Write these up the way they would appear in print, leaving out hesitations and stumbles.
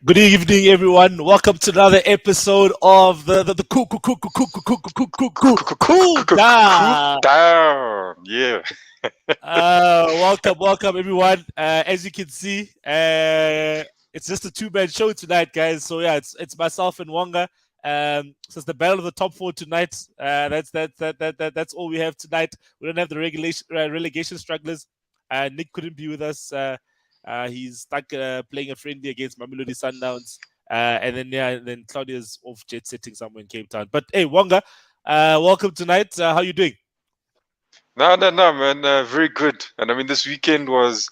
Good evening, everyone. Welcome to another episode of the cool Cool down. down. Yeah. Welcome, everyone. As you can see, it's just a two-man show tonight, guys. So yeah, it's myself and Wonga. So it's the battle of the top four tonight. That's all we have tonight. We don't have the relegation strugglers. Nick couldn't be with us. He's stuck playing a friendly against Mamelodi Sundowns. And then Claudia's off jet setting somewhere in Cape Town. But hey, Wonga, welcome tonight. How you doing? No, man. Very good. And I mean, this weekend was,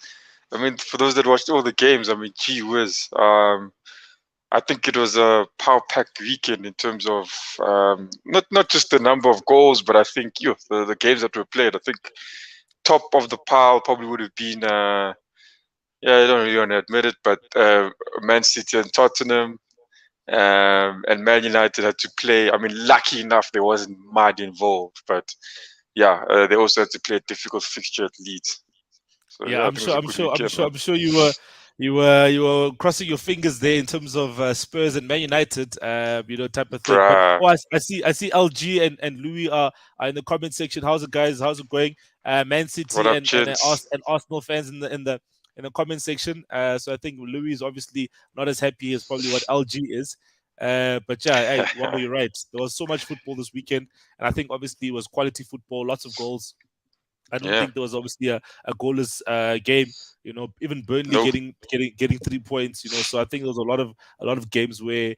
for those that watched all the games, gee whiz. I think it was a power-packed weekend in terms of not just the number of goals, but I think the games that were played. I think top of the pile probably would have been, I don't really want to admit it, but Man City and Tottenham. And Man United had to play. I mean, lucky enough there wasn't mud involved, but yeah, they also had to play a difficult fixture at Leeds. So Yeah, yeah, I think it was a good weekend, man. I'm sure you were crossing your fingers there in terms of Spurs and Man United, type of thing. But Bruh. I see LG and Louis are in the comment section. How's it, guys? How's it going? Man What City up, and gents? Arsenal fans in the comment section. So I think Louis is obviously not as happy as probably what LG is. But yeah, hey, Wonga, you're right. There was so much football this weekend, and I think obviously it was quality football, lots of goals. I don't Yeah. think there was obviously a goalless game. Even Burnley Nope. getting 3 points. So I think there was a lot of games where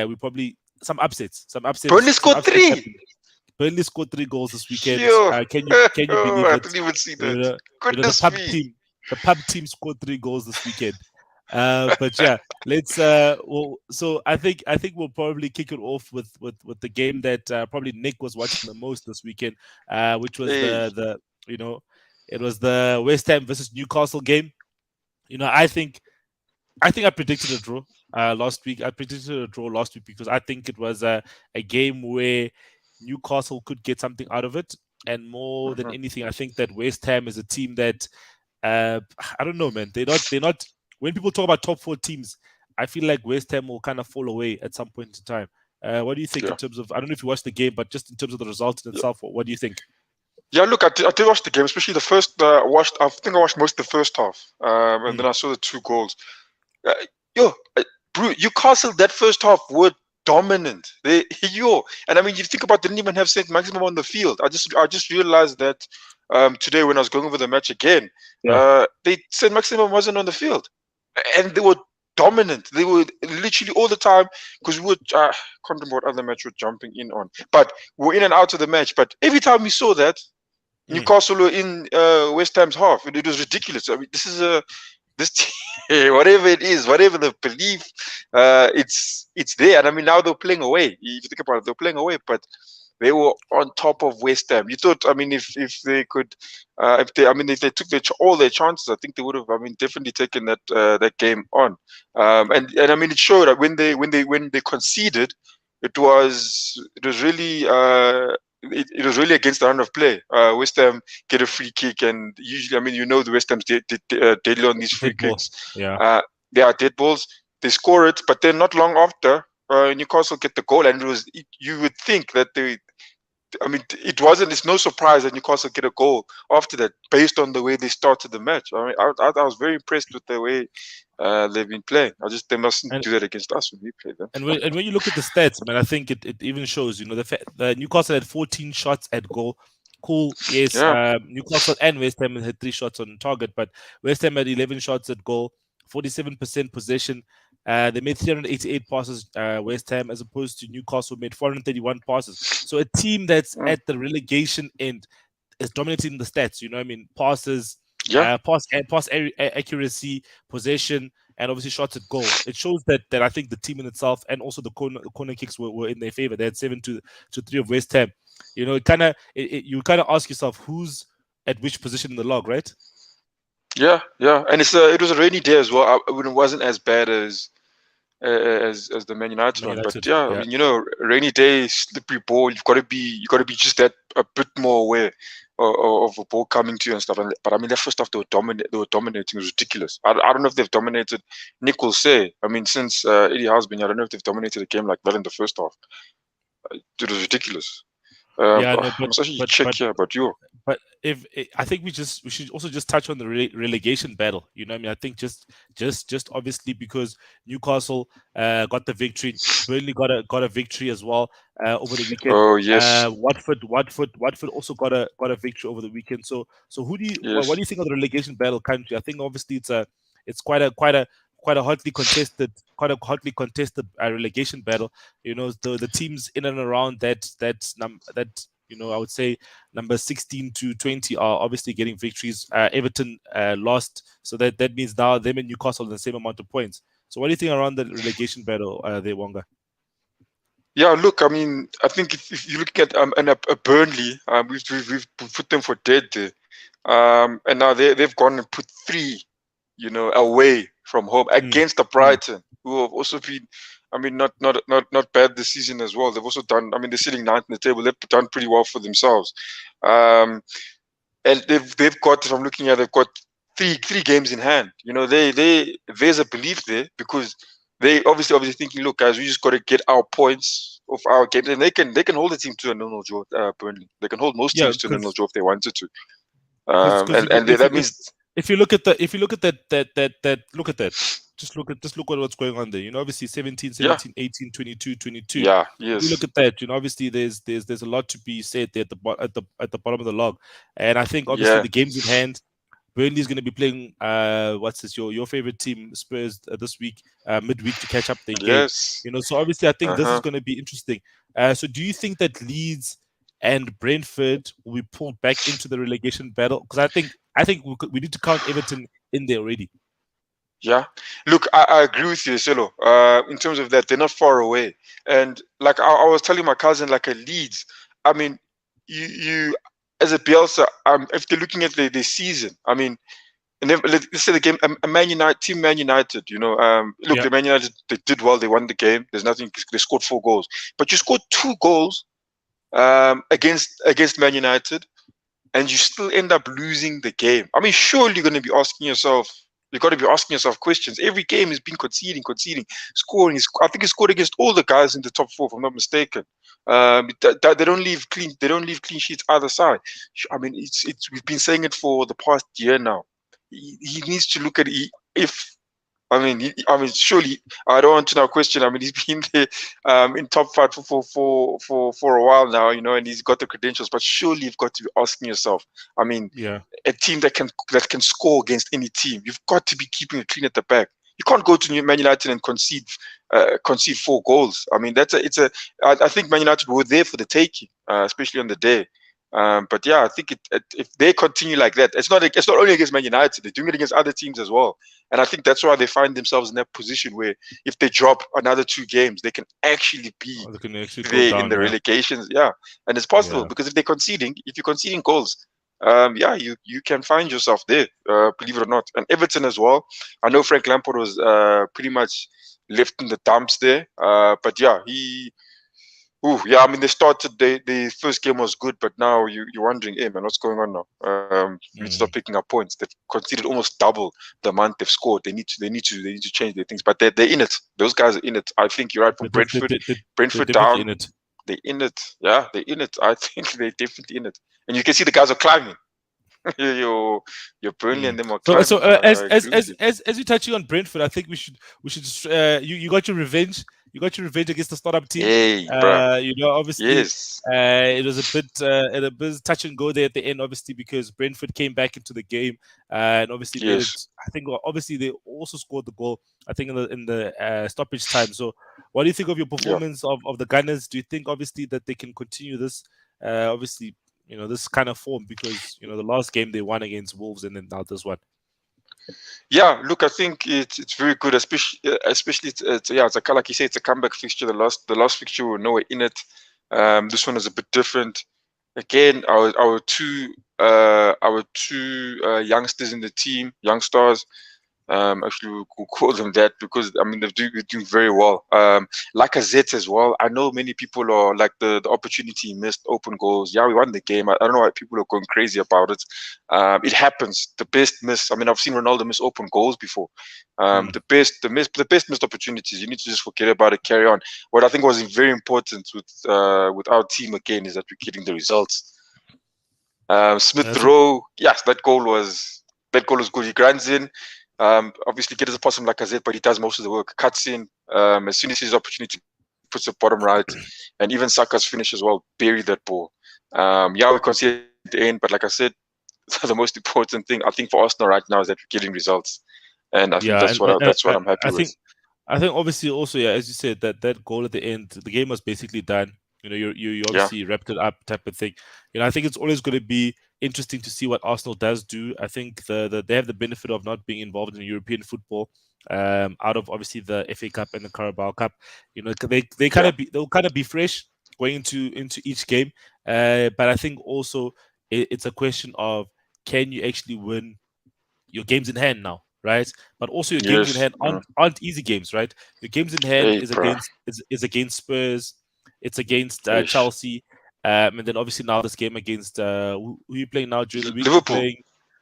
we probably Burnley some scored upsets three. happened. Burnley scored 3 goals this weekend. Yo. Can you believe I it? didn't even see You that. know, the Goodness pub me. team, scored 3 goals this weekend. But yeah, let's. So I think we'll probably kick it off with the game that probably Nick was watching the most this weekend, which was Hey. you know it was the West Ham versus Newcastle game. I think I predicted a draw last week. I predicted a draw last week because I think it was a game where Newcastle could get something out of it. And more than Mhm. anything, I think that West Ham is a team that uh, I don't know, man. They're not. When people talk about top four teams, I feel like West Ham will kind of fall away at some point in time. What do you think in Yeah. terms of? I don't know if you watched the game, but just in terms of the result in Yeah. itself, what do you think? Yeah, look, I did watch the game, especially the first. I think I watched most of the first half, and Mm, then I saw the two goals. Uh, yo, bro, Newcastle that first half were dominant. And I mean, you think about, they didn't even have Saint Maximum on the field. I just realized that today when I was going over the match again, yeah. they Saint Maximum wasn't on the field, and they were dominant. They were literally all the time, because we were can't remember what other match we're jumping in on, but we were in and out of the match. But every time we saw that Mm. Newcastle were in West Ham's half, it was ridiculous. I mean, this whatever it is, whatever the belief, it's there. And I mean, now they're playing away. If you think about it, they're playing away, but they were on top of West Ham. You thought, I mean, if they could, if they took all their chances, I think they would have, I mean, definitely taken that game on. And I mean, it showed that when they conceded, it was really it was really against the run of play. West Ham get a free kick, and usually, I mean, the West Ham's deadly on these free Dead ball. kicks. Yeah. Uh, they are dead balls. They score it, but then not long after, Newcastle get the goal, and you would think that they. I mean, it wasn't. It's no surprise that Newcastle get a goal after that, based on the way they started the match. I mean, I was very impressed with the way they've been playing. They mustn't And do that against us when we play them. and when you look at the stats, man, I think it even shows. The Newcastle had 14 shots at goal. Cool, yes. Yeah. Newcastle and West Ham had 3 shots on target, but West Ham had 11 shots at goal, 47% possession. They made 388 passes, West Ham, as opposed to Newcastle made 431 passes. So a team that's Mm. at the relegation end is dominating the stats. I mean, passes, Yeah. pass accuracy, possession, and obviously shots at goal. It shows that I think the team in itself and also the corner kicks were in their favor. They had 7-3 of West Ham. You kind of ask yourself who's at which position in the log, right? Yeah, and it was a rainy day as well. It wasn't as bad as the Man United Man one, but United, yeah, I yeah. mean, rainy day, slippery ball. You got to be just that a bit more aware of a ball coming to you and stuff. But I mean, that first half they were dominating. It was ridiculous. I don't know if they've dominated. Nick will say. I mean, since Eddie has been, I don't know if they've dominated a game like that in the first half. It was ridiculous. Yeah, no, I must actually check here, but but if I think we should also just touch on the relegation battle. You know what I mean? I think just obviously because Newcastle got the victory, Burnley got a victory as well over the weekend. Oh yes, Watford also got a victory over the weekend. So who do you yes. what do you think of the relegation battle currently? I think obviously it's quite a hotly contested relegation battle. You know, the teams in and around that I would say number 16 to 20 are obviously getting victories. Everton lost, so that means now them and Newcastle the same amount of points. So what do you think around the relegation battle there, Wonga? Yeah, look, I mean, I think if you're looking at a Burnley, we've put them for dead there, and now they've gone and put 3, away from home against the Brighton, who have also been, I mean, not bad this season as well. They've also done, I mean, they're sitting 9th in the table. They've done pretty well for themselves, and they've got, if I'm looking at, they've got three games in hand. You know, there's a belief there because they obviously thinking, look, guys, we just got to get our points of our games, and they can hold the team to a 0-0 draw. Burnley, they can hold most teams to a 0-0 draw if they wanted to. That means if you look at that, look at that. Just look at what's going on there. You know, obviously 17, 18, 22, 22. Yeah, yes. You look at that. You know, obviously there's a lot to be said there at the bottom of the log, and I think obviously the games in hand. Burnley's going to be playing your favorite team, Spurs, this week, midweek, to catch up their game. You know, so obviously I think this is going to be interesting. So do you think that Leeds and Brentford will be pulled back into the relegation battle? Because I think we need to count Everton in there already. Yeah, look, I agree with you, Silo. In terms of that, they're not far away. And like I was telling my cousin, like a Leeds, I mean, you as a Bielsa, if they're looking at the season, I mean, and then let's say the game, Man United, you know, look, the Man United, they did well, they won the game. There's nothing, they scored 4 goals, but you scored 2 goals against Man United, and you still end up losing the game. I mean, surely you're going to be asking yourself. You've got to be asking yourself questions. Every game has been conceding, scoring. I think he scored against all the guys in the top 4, if I'm not mistaken. They don't leave clean. They don't leave clean sheets either side. I mean, we've been saying it for the past year now. He needs to look at surely I don't want to now question. I mean, he's been there in top 5 for a while now, you know, and he's got the credentials. But surely you've got to be asking yourself. I mean, a team that can score against any team, you've got to be keeping it clean at the back. You can't go to Man United and concede 4 goals. I mean, I think Man United were there for the taking, especially on the day. But yeah, I think if they continue like that, it's not only against Man United, they're doing it against other teams as well. And I think that's why they find themselves in that position where if they drop another 2 games, they can actually be there in the relegations. Yeah, and it's possible because if you're conceding goals, you can find yourself there, believe it or not. And Everton as well. I know Frank Lampard was pretty much left in the dumps there, but yeah, I mean, they started. The first game was good, but now you're wondering, hey man, what's going on now? We need to start picking up points. They've conceded almost double the amount they've scored. They need to change their things, but they're in it. Those guys are in it. I think you're right. From Brentford down, they're in it. Yeah, they're in it. I think they're definitely in it, and you can see the guys are climbing. You're Burnley and them are climbing. So as you're touching on Brentford, I think we should you got your revenge. You got your revenge against the startup team. Hey, you know, obviously, it was a bit touch and go there at the end, obviously, because Brentford came back into the game and obviously I think obviously they also scored the goal. I think in the stoppage time. So, what do you think of your performance of the Gunners? Do you think obviously that they can continue this? Obviously, you know, this kind of form, because you know the last game they won against Wolves and then now this one. Yeah, look, I think it's very good, especially it's like you say, it's a comeback fixture. The last fixture we were nowhere in it. This one is a bit different. Again, our two youngsters in the team, young stars. Actually, we'll call them that because I mean they're doing very well. Lacazette as well. I know many people are like the opportunity missed open goals. Yeah, we won the game. I don't know why people are going crazy about it. It happens. The best miss. I mean, I've seen Ronaldo miss open goals before. The best missed opportunities. You need to just forget about it, carry on. What I think was very important with our team again is that we're getting the results. Smith Rowe, yes, that goal was good. He grinds in. Obviously, get as possible like Lacazette, but he does most of the work. Cuts in as soon as his opportunity, puts the bottom right, and even Saka's finish as well. Buried that ball. Yeah, we conceded at the end, but like I said, the most important thing I think for Arsenal right now is that we're getting results, and I think that's what I'm happy with. I think obviously also, yeah, as you said, that goal at the end, the game was basically done. You know, you obviously wrapped it up, type of thing. You know, I think it's always going to be interesting to see what Arsenal does do. I think they have the benefit of not being involved in European football, out of obviously the FA Cup and the Carabao Cup. You know, they'll kind of be fresh going into each game. But I think also it's a question of, can you actually win your games in hand now, right? But also your games in hand aren't easy games, right? Your games in hand is against Spurs, it's against Chelsea, and then obviously now this game against who are you playing now during the week? Liverpool.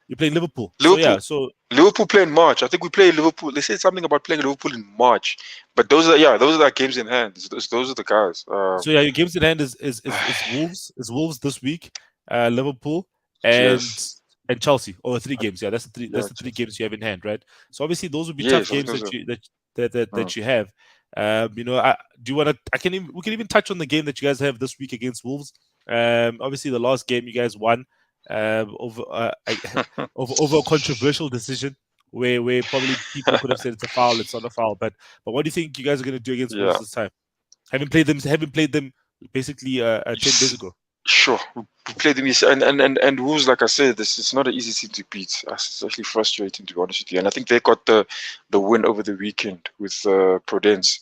You're playing Liverpool. So Liverpool play in March. I think we play Liverpool. They said something about playing Liverpool in March, but those are the games in hand. Those are the guys. So yeah, your games in hand is Wolves. Is Wolves this week, Liverpool and Chelsea. Oh, 3 games. Yeah, that's the three games you have in hand, right? So obviously those would be tough games that you have. You know, do you want to? We can even touch on the game that you guys have this week against Wolves. Obviously the last game you guys won over a controversial decision where probably people could have said it's a foul, it's not a foul. But what do you think you guys are going to do against Wolves this time? Having played them basically 10 days ago. Sure, we played them, and Wolves, like I said, this is not an easy team to beat. It's actually frustrating, to be honest with you. And I think they got the win over the weekend with Prudence.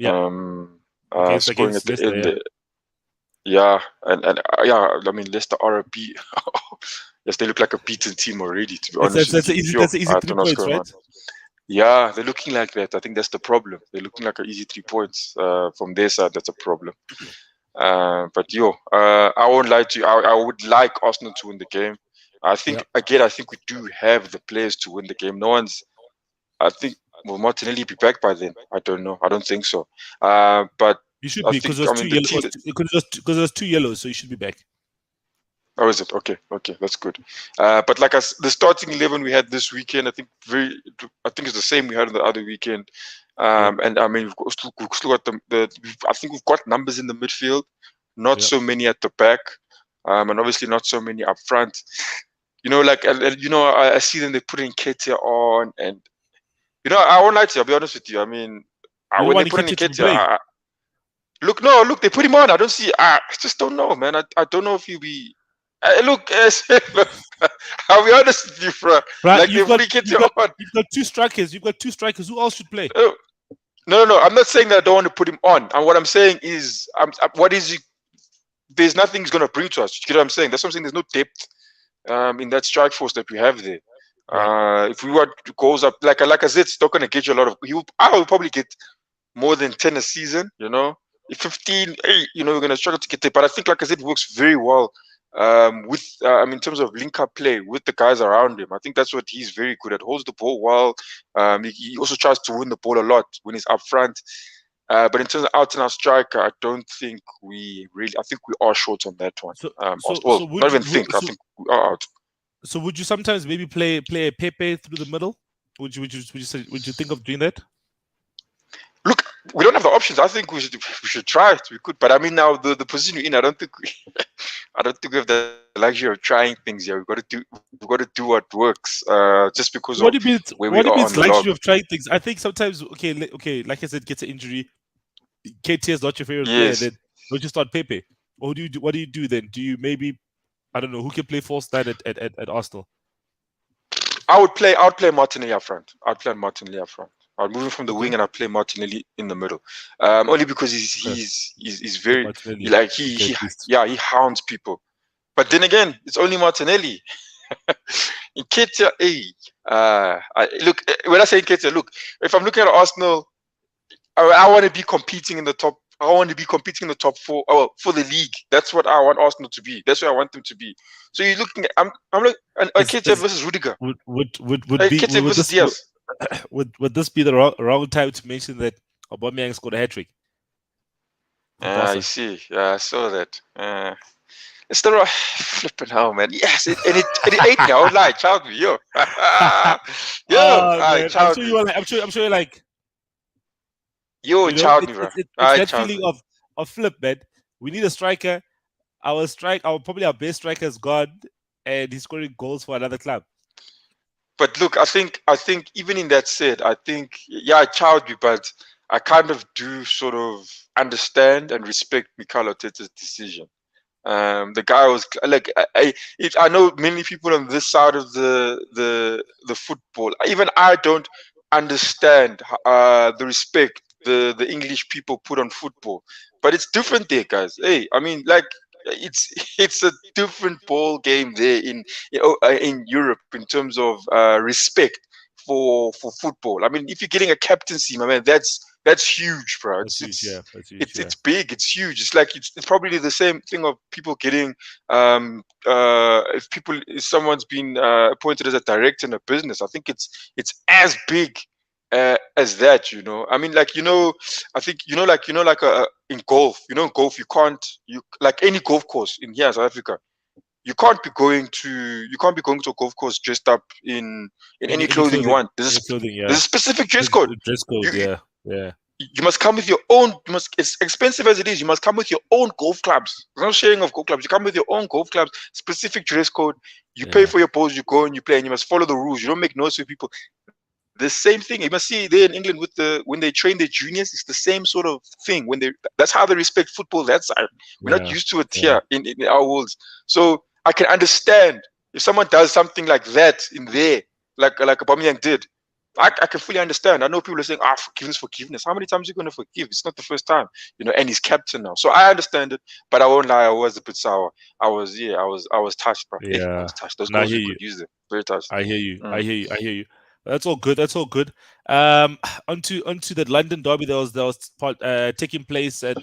Scoring at the end. Yeah, I mean Leicester are a beat. Yes, they look like a beaten team already. To be honest, that's easy 3 points, right? Yeah, they're looking like that. I think that's the problem. They're looking like an easy 3 points from their side. That's a problem. But I won't lie to you. I would like Arsenal to win the game. I think I think we do have the players to win the game. I think will Martinelli be back by then? I don't know. I don't think so. But you should be, because there's 2 yellows, so you should be back. Oh, is it? Okay, that's good. But like the starting 11 we had this weekend, I think it's the same we had on the other weekend. And I mean we've still got I think we've got numbers in the midfield, not so many at the back, and obviously not so many up front. You know, like I see them, they put in Ketia on, and you know, I won't lie to you. I'll be honest with you. I mean, when they put in Ketia, look, they put him on. I don't see. I just don't know, man. I don't know if he'll be. Look, I'll be honest with you, bro. Like you've got 2 strikers. You've got 2 strikers. Who else should play? No. I'm not saying that I don't want to put him on. And what I'm saying is, there's nothing he's gonna bring to us. You get what I'm saying? That's what I'm saying. There's no depth in that strike force that we have there. If we were goals up, like I said, it's not gonna get you a lot of. I will probably get more than 10 a season. You know, if 15, you know, we're gonna struggle to get there. But I think, like I said, it works very well. In terms of link-up play with the guys around him. I think that's what he's very good at. Holds the ball well. He also tries to win the ball a lot when he's up front. But in terms of out-and-out striker, I don't think I think we are short on that one. I think we are out. So would you sometimes maybe play a Pepe through the middle? Would you think of doing that? Look, we don't have the options. I think we should try it. We could, but I mean, now the position you're in, I don't think we have the luxury of trying things here. We've got to do what works. Just because what do you mean luxury of trying things? I think sometimes, okay, like I said, gets an injury. KT is not your favorite player. Then don't you start Pepe? Or what do you do then? Do you maybe, I don't know, who can play false nine at Arsenal? I would play Martinelli up front. I'd play Martinelli up front. I'll move him from the wing and I'll play Martinelli in the middle. Only because he's very he hounds people. But then again, it's only Martinelli. In Ketia, Look, when I say Nketiah, look, if I'm looking at Arsenal, I want to be competing in the top. I want to be competing in the top 4 for the league. That's what I want Arsenal to be. That's what I want them to be. So you're looking at I'm like Nketiah versus Rudiger. Nketiah versus Diaz. Would this be the wrong time to mention that Aubameyang scored a hat-trick? I see. Yeah, I saw that. It's the right flipping hell, man. Yes, it ate me. I would lie, child me, yo. I'm sure you're like, yo, child me, bro. It's that feeling of flip, man. We need a striker. Our best striker is gone, and he's scoring goals for another club. But look, I think even in that said, I think child me, but I kind of do sort of understand and respect Mikel Arteta's decision. The guy was like, I know many people on this side of the football. Even I don't understand the respect the English people put on football, but it's different there, guys. Hey, I mean, like, it's a different ball game there in Europe in terms of respect for football. I mean, if you're getting a captaincy, my man, that's huge, bro. It's big. It's huge. It's like it's probably the same thing of people getting if someone's been appointed as a director in a business. I think it's as big as that, you know. I mean, like, I think like in golf, in golf you like any golf course in here in South Africa, you can't be going to a golf course dressed up in any clothing you want. There's a specific dress code. Yeah. You must come with your own. As expensive as it is, you must come with your own golf clubs. There's no sharing of golf clubs. You come with your own golf clubs, specific dress code. You pay for your balls, you go and you play, and you must follow the rules. You don't make noise with people. The same thing you must see there in England when they train their juniors. It's the same sort of thing. That's how they respect football. We're not used to it here in our worlds. So I can understand if someone does something like that in there, like Aubameyang did. I can fully understand. I know people are saying, forgiveness. How many times are you going to forgive? It's not the first time, and he's captain now. So I understand it, but I won't lie, I was a bit sour. I was touched, bro. I was touched. Those guys could use it. Very touched. I hear you. That's all good. Onto the London derby that was taking place at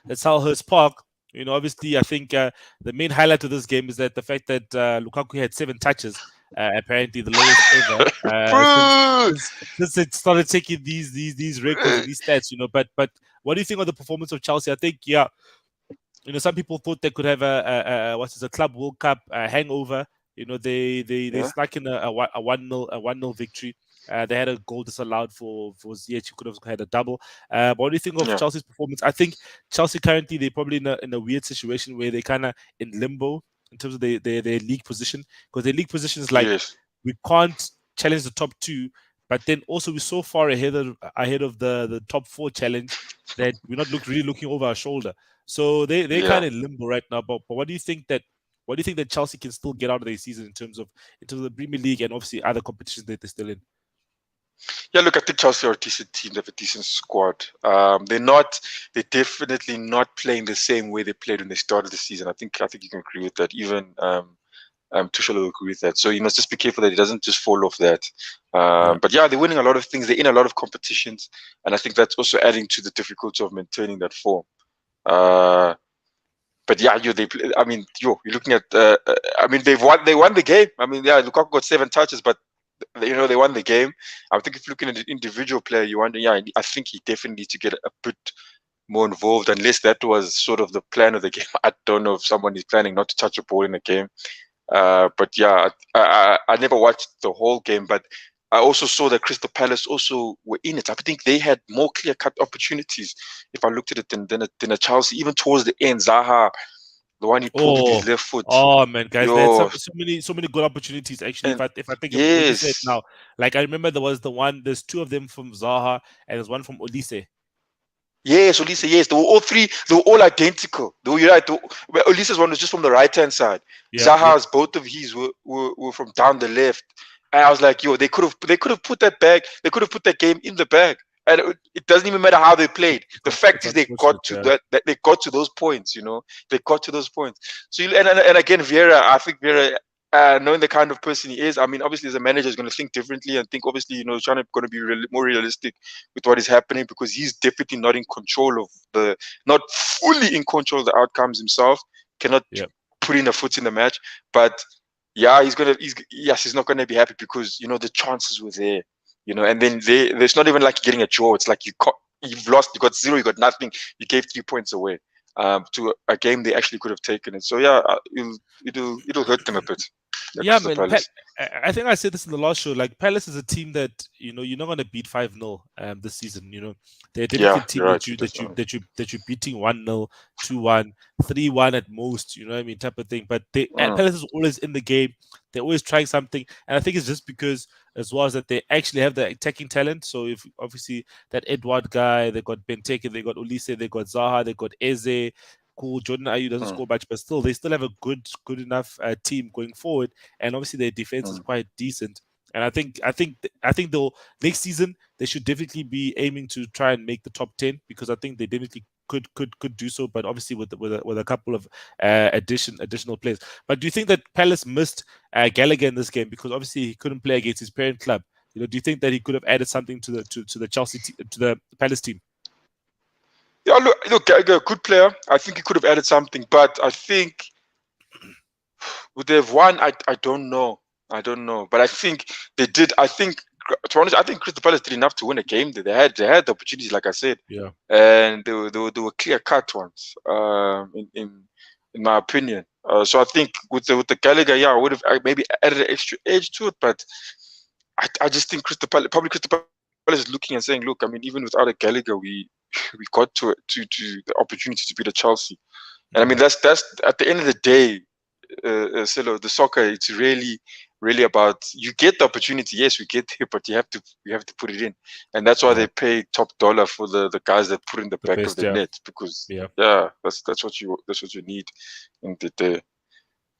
Selhurst Park. Obviously, I think the main highlight of this game is that the fact that Lukaku had 7 touches. Apparently the lowest ever since it started taking these records and these stats, But what do you think of the performance of Chelsea? I think, some people thought they could have a Club World Cup hangover. They snuck in a 1-0 victory. They had a goal disallowed for Ziyech, who could have had a double. But what do you think of Chelsea's performance? I think Chelsea currently, they're probably in a weird situation where they're kind of in limbo in terms of their league position, because their league position is like, we can't challenge the top 2, but then also we're so far ahead of the top 4 challenge that we're not really looking over our shoulder. So they're kind of in limbo right now. But what do you think that Chelsea can still get out of their season in terms of the Premier League and obviously other competitions that they're still in? Yeah, look, I think Chelsea are a decent team. They have a decent squad. They're definitely not playing the same way they played when they started the season. I think you can agree with that. Even Tuchel will agree with that. So you must just be careful that he doesn't just fall off that. But they're winning a lot of things. They're in a lot of competitions, and I think that's also adding to the difficulty of maintaining that form. But you're looking at. They won the game. I mean, Lukaku got 7 touches, but they won the game. I think if you're looking at an individual player, you wonder, I think he definitely needs to get a bit more involved, unless that was sort of the plan of the game. I don't know if someone is planning not to touch a ball in a game. But I never watched the whole game, but I also saw that Crystal Palace also were in it. I think they had more clear-cut opportunities if I looked at it than a Chelsea. Even towards the end, Zaha, the one he pulled with his left foot. Oh man, guys, they had so many good opportunities actually. If I think of it now, like I remember there's 2 of them from Zaha and there's one from Olise. Yes, Olise, yes. They were all 3, they were all identical. You're right. Olise's one was just from the right-hand side. Zaha's, both of his were from down the left. And I was like, they could have put that game in the bag. And it doesn't even matter how they played. The fact is they got to those points, They got to those points. So and again, Vieira, I think Vieira knowing the kind of person he is, I mean, obviously, as a manager, is going to think differently and think, obviously, trying to going to be more realistic with what is happening, because he's definitely not in control of not fully in control of the outcomes himself. Cannot put in a foot in the match, but yeah, he's not going to be happy because the chances were there, and then there's not even like getting a draw. It's like you've lost, you got 0, you got nothing, you gave 3 points away to a game they actually could have taken it. So yeah, it'll hurt them a bit. Yeah, man. I think I said this in the last show. Like, Palace is a team that you're not going to beat 5-0 this season. They're definitely a team that you're beating 1-0, 2-1, 3-1 at most. You know what I mean, type of thing. But Palace is always in the game. They're always trying something, and I think it's just because as well as that they actually have the attacking talent. So if obviously that Edward guy, they got Benteke, they got Olise, they got Zaha, they got Eze. Cool, Jordan Ayew doesn't score much, but still, they still have a good enough team going forward, and obviously their defense is quite decent. And I think they'll next season they should definitely be aiming to try and make the top 10, because I think they definitely could do so, but obviously with a couple of additional players. But do you think that Palace missed Gallagher in this game because obviously he couldn't play against his parent club? Do you think that he could have added something to the Chelsea to the Palace team? Yeah, look, a good player. I think he could have added something, but I think would they have won? I don't know. But I think they did. I think, to be honest, I think Crystal Palace did enough to win a game. They had the opportunities, like I said. Yeah. And they were clear cut ones. In my opinion. So I think with the Gallagher, I would have maybe added an extra edge to it. But I just think Crystal Palace is looking and saying, look, I mean, even without a Gallagher, we got to the opportunity to beat a Chelsea. And I mean, that's at the end of the day, Silo, the soccer, it's really about, you get the opportunity, yes, we get there, but you have to put it in. And that's why they pay top dollar for the guys that put in the back of the net, because that's what you need in the day.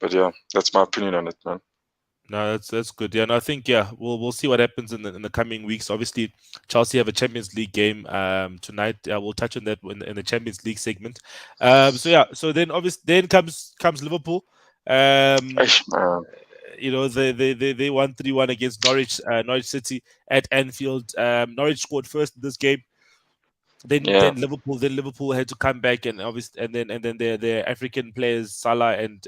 But yeah, that's my opinion on it, man. No, that's good. Yeah, and I think we'll see what happens in the coming weeks. Obviously, Chelsea have a Champions League game tonight. We'll touch on that in the Champions League segment. So then obviously comes Liverpool. They won 3-1 against Norwich City at Anfield. Norwich scored first in this game. Then Liverpool had to come back, and obviously, and then their African players Salah and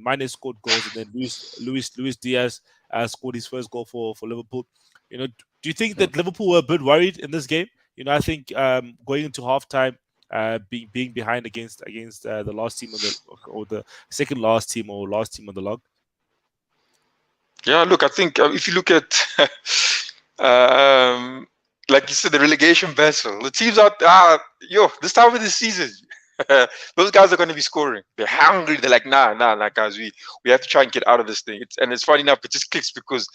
Mane scored goals, and then Luis Diaz scored his first goal for Liverpool. Do you think that Liverpool were a bit worried in this game? I think going into halftime, being behind against the last team or the second last team or last team on the log. Yeah, look, I think if you look at like you said, the relegation battle, the teams out this time of the season, those guys are going to be scoring. They're hungry. They're like, nah, guys, we have to try and get out of this thing. And it's funny enough, it just clicks because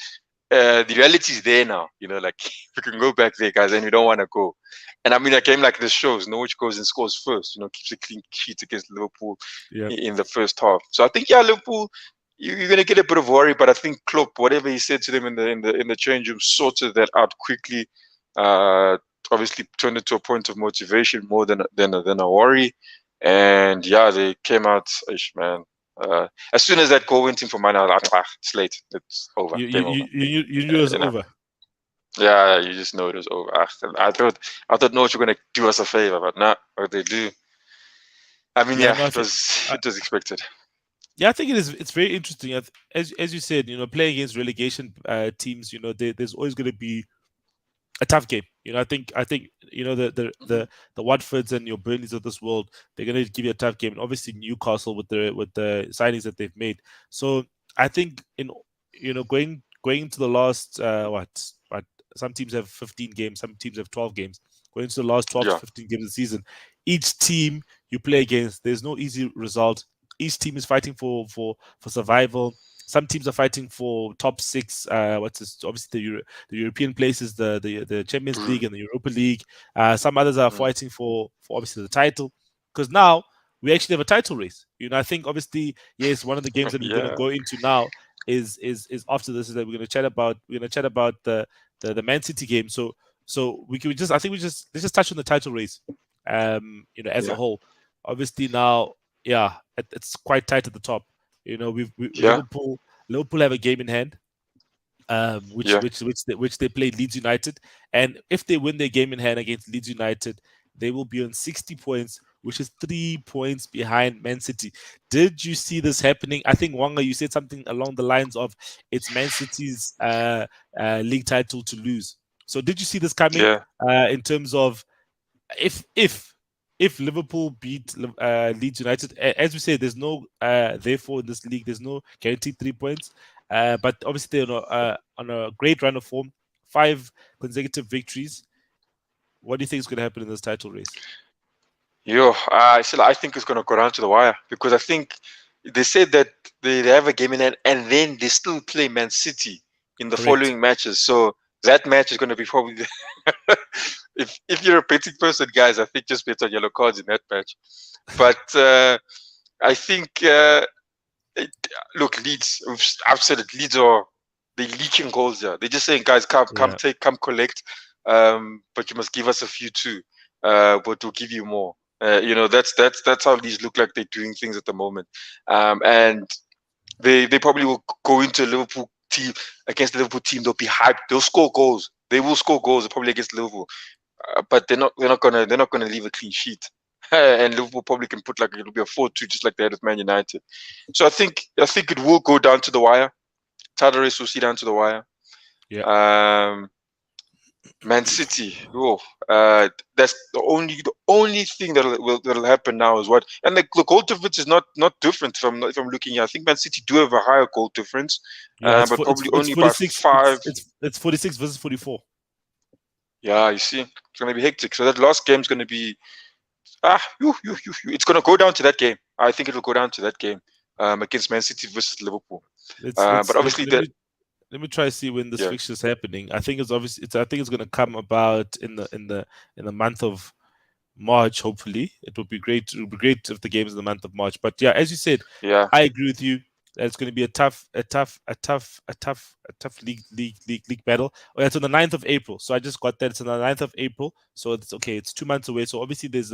the reality is there now. Like, we can go back there, guys, and we don't want to go. And I mean, a game like this shows Norwich goes and scores first. Keeps a clean sheet against Liverpool in the first half. So I think, Liverpool, you're going to get a bit of worry, but I think Klopp, whatever he said to them in the change room, sorted that out quickly. Obviously turned it to a point of motivation more than a worry. And they came out, man. As soon as that goal went in for Man, I was like, it's late. It's over. You knew it was over. Yeah, you just know it was over. I thought Norwich were going to do us a favor, but not what they do. I mean, it was expected. Yeah, I think it is. It's very interesting. As you said, playing against relegation teams, there's always going to be a tough game. I think the Watfords and your Burnleys of this world, they're going to give you a tough game. And obviously Newcastle with the signings that they've made. So I think going into the last some teams have 15 games, some teams have 12 games. Going into the last 12 to 15 games of the season, each team you play against, there's no easy result. Each team is fighting for survival. Some teams are fighting for top 6. Obviously the European places, the Champions League and the Europa League. Some others are fighting for obviously the title, because now we actually have a title race. I think obviously, yes, one of the games that we're going to go into now is after this, is that we're going to chat about the Man City game. So let's just touch on the title race. As a whole, obviously now, it's quite tight at the top. Liverpool Liverpool have a game in hand, Yeah. which they play Leeds United, and if they win their game in hand against Leeds United, they will be on 60 points, which is 3 points behind Man City. Did you see this happening? I think Wanga, you said something along the lines of it's Man City's league title to lose. So did you see this coming? Yeah. In terms of if Liverpool beat Leeds United, as we say, there's no therefore in this league there's no guaranteed 3 points. But obviously they're on a great run of form, 5 consecutive victories. What do you think is going to happen in this title race? I think it's going to go down to the wire, because I think they said that they have a game in hand, and then they still play Man City in the Correct. following matches. So that match is going to be probably if you're a betting person, guys, I think just bet on yellow cards in that match. But I think look, Leeds. I've said it. Leeds are leaking goals here. They're just saying, guys, come collect. But you must give us a few too. But we'll give you more. That's how Leeds look like they're doing things at the moment. And they probably will go into a Liverpool team against the Liverpool team. They'll be hyped. They'll score goals. They will score goals probably against Liverpool. But they're not gonna leave a clean sheet. And Liverpool probably can put it'll be a 4-2, just like they had with Man United. So I think it will go down to the wire. Title race will see down to the wire. Yeah. Man City. That's the only thing that'll happen now is what, and the goal difference is not different if I'm looking here. I think Man City do have a higher goal difference, but probably only by 5. It's 46 versus 44. Yeah, you see, it's gonna be hectic. So that last game's gonna be it's gonna go down to that game. I think it'll go down to that game against Man City versus Liverpool. But obviously let me try to see when this fixture is happening. I think it's going to come about in the month of March. Hopefully, it would be great. It would be great if the game is in the month of March. But yeah, as you said, I agree with you. It's going to be a tough league battle. Oh, yeah, it's on the 9th of April. So I just got that. It's on the 9th of April. So it's okay. It's 2 months away. So obviously there's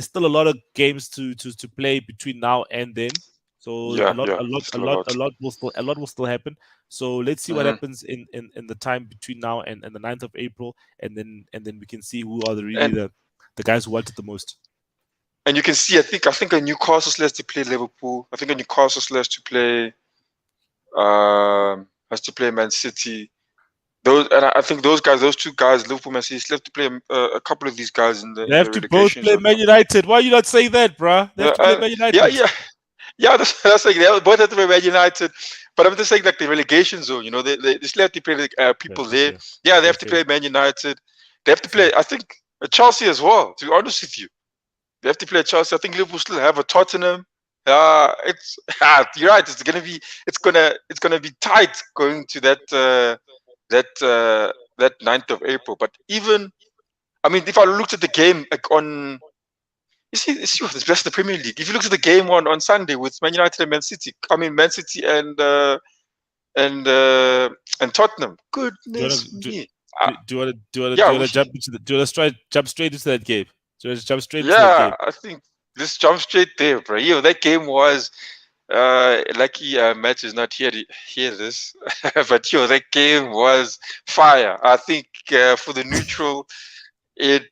still a lot of games to play between now and then. So a lot will still happen. So let's see what happens in the time between now and the 9th of April, and then we can see who are the guys who want it the most. And you can see, I think a Newcastle still has to play Liverpool. I think a Newcastle still has to play Man City. I think those 2 guys, Liverpool, Man City, still have to play a couple of these guys in the. They have to both play Man United. Why are you not saying that, bro? They have to play Man United. Yeah, that's like they both have to play Man United. But I'm just saying, like the relegation zone, they still have to play people there. Sure. Yeah, they have to play Man United. They have to play, I think, Chelsea as well. To be honest with you, they have to play Chelsea. I think Liverpool still have a Tottenham. It's you're right. It's gonna be tight going to that 9th of April. But even, I mean, if I looked at the game on. You see, it's just the Premier League. If you look at the game on Sunday with Man United and Man City, Man City and Tottenham. Goodness me! Do you want to jump straight into that game? Do you want to jump straight into that game? I think let's jump straight there, bro. That game was lucky Matt is not here to hear this, but that game was fire. I think for the neutral. It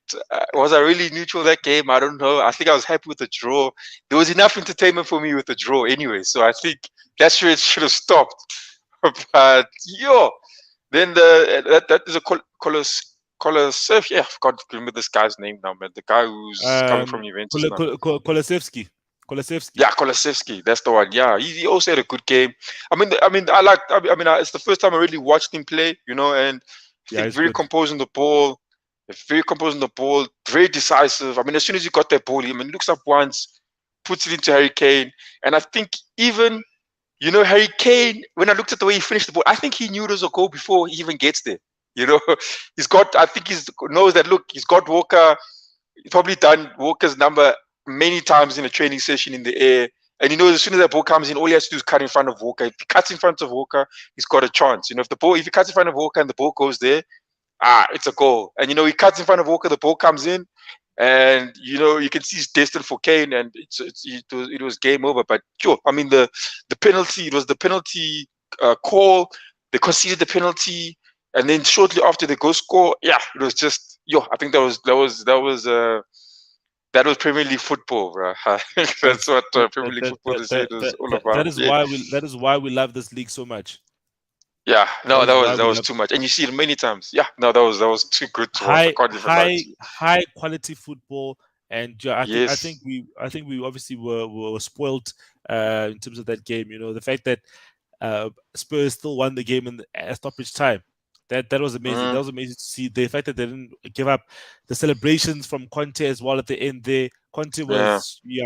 was a really neutral, that game. I don't know. I think I was happy with the draw. There was enough entertainment for me with the draw anyway. So I think that's where it should have stopped. But then that is a Kolosevsky. Yeah, I forgot to remember this guy's name now, man. The guy who's coming from Juventus now. Kolosevsky. Yeah, Kolosevsky. That's the one. Yeah, he also had a good game. It's the first time I really watched him play. And I think very composed on the ball. Very composed on the ball, very decisive. As soon as he got that ball, he looks up once, puts it into Harry Kane. And I think even, Harry Kane, when I looked at the way he finished the ball, I think he knew it was a goal before he even gets there. He's got Walker. He's probably done Walker's number many times in a training session in the air. And as soon as that ball comes in, all he has to do is cut in front of Walker. If he cuts in front of Walker, he's got a chance. If he cuts in front of Walker and the ball goes there, it's a goal. And he cuts in front of Walker, the ball comes in, and you can see it's destined for Kane, and it was game over. But the penalty, it was the penalty call. They conceded the penalty, and then shortly after they go score. Yeah, it was just I think that was Premier League football, bro. That's what Premier League football is all about. That is why we love this league so much. Yeah, no, that was too much, and you see it many times. Yeah, no, that was too good to watch. I can't even lie to you. High quality football, and I think we obviously were spoiled in terms of that game. You know, the fact that Spurs still won the game in stoppage time. That was amazing. That was amazing to see. The fact that they didn't give up, the celebrations from Conte as well at the end there. Conte was, he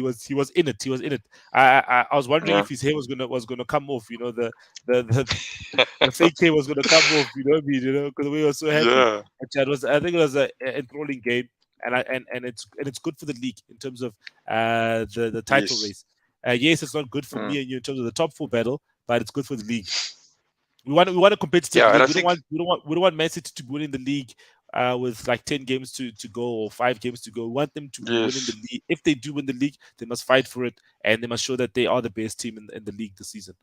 was in it. He was in it. I was wondering if his hair was gonna come off. You know, the fake hair was gonna come off. You know what I mean? You know, because we were so happy. Yeah. I think it was an enthralling game, and it's good for the league in terms of the title race. Yes, it's not good for me and you in terms of the top 4 battle, but it's good for the league. We want a competitive league. We don't want Man City to win in the league with like 10 games to go or 5 games to go. We want them to win in the league. If they do win the league, they must fight for it, and they must show that they are the best team in the league this season.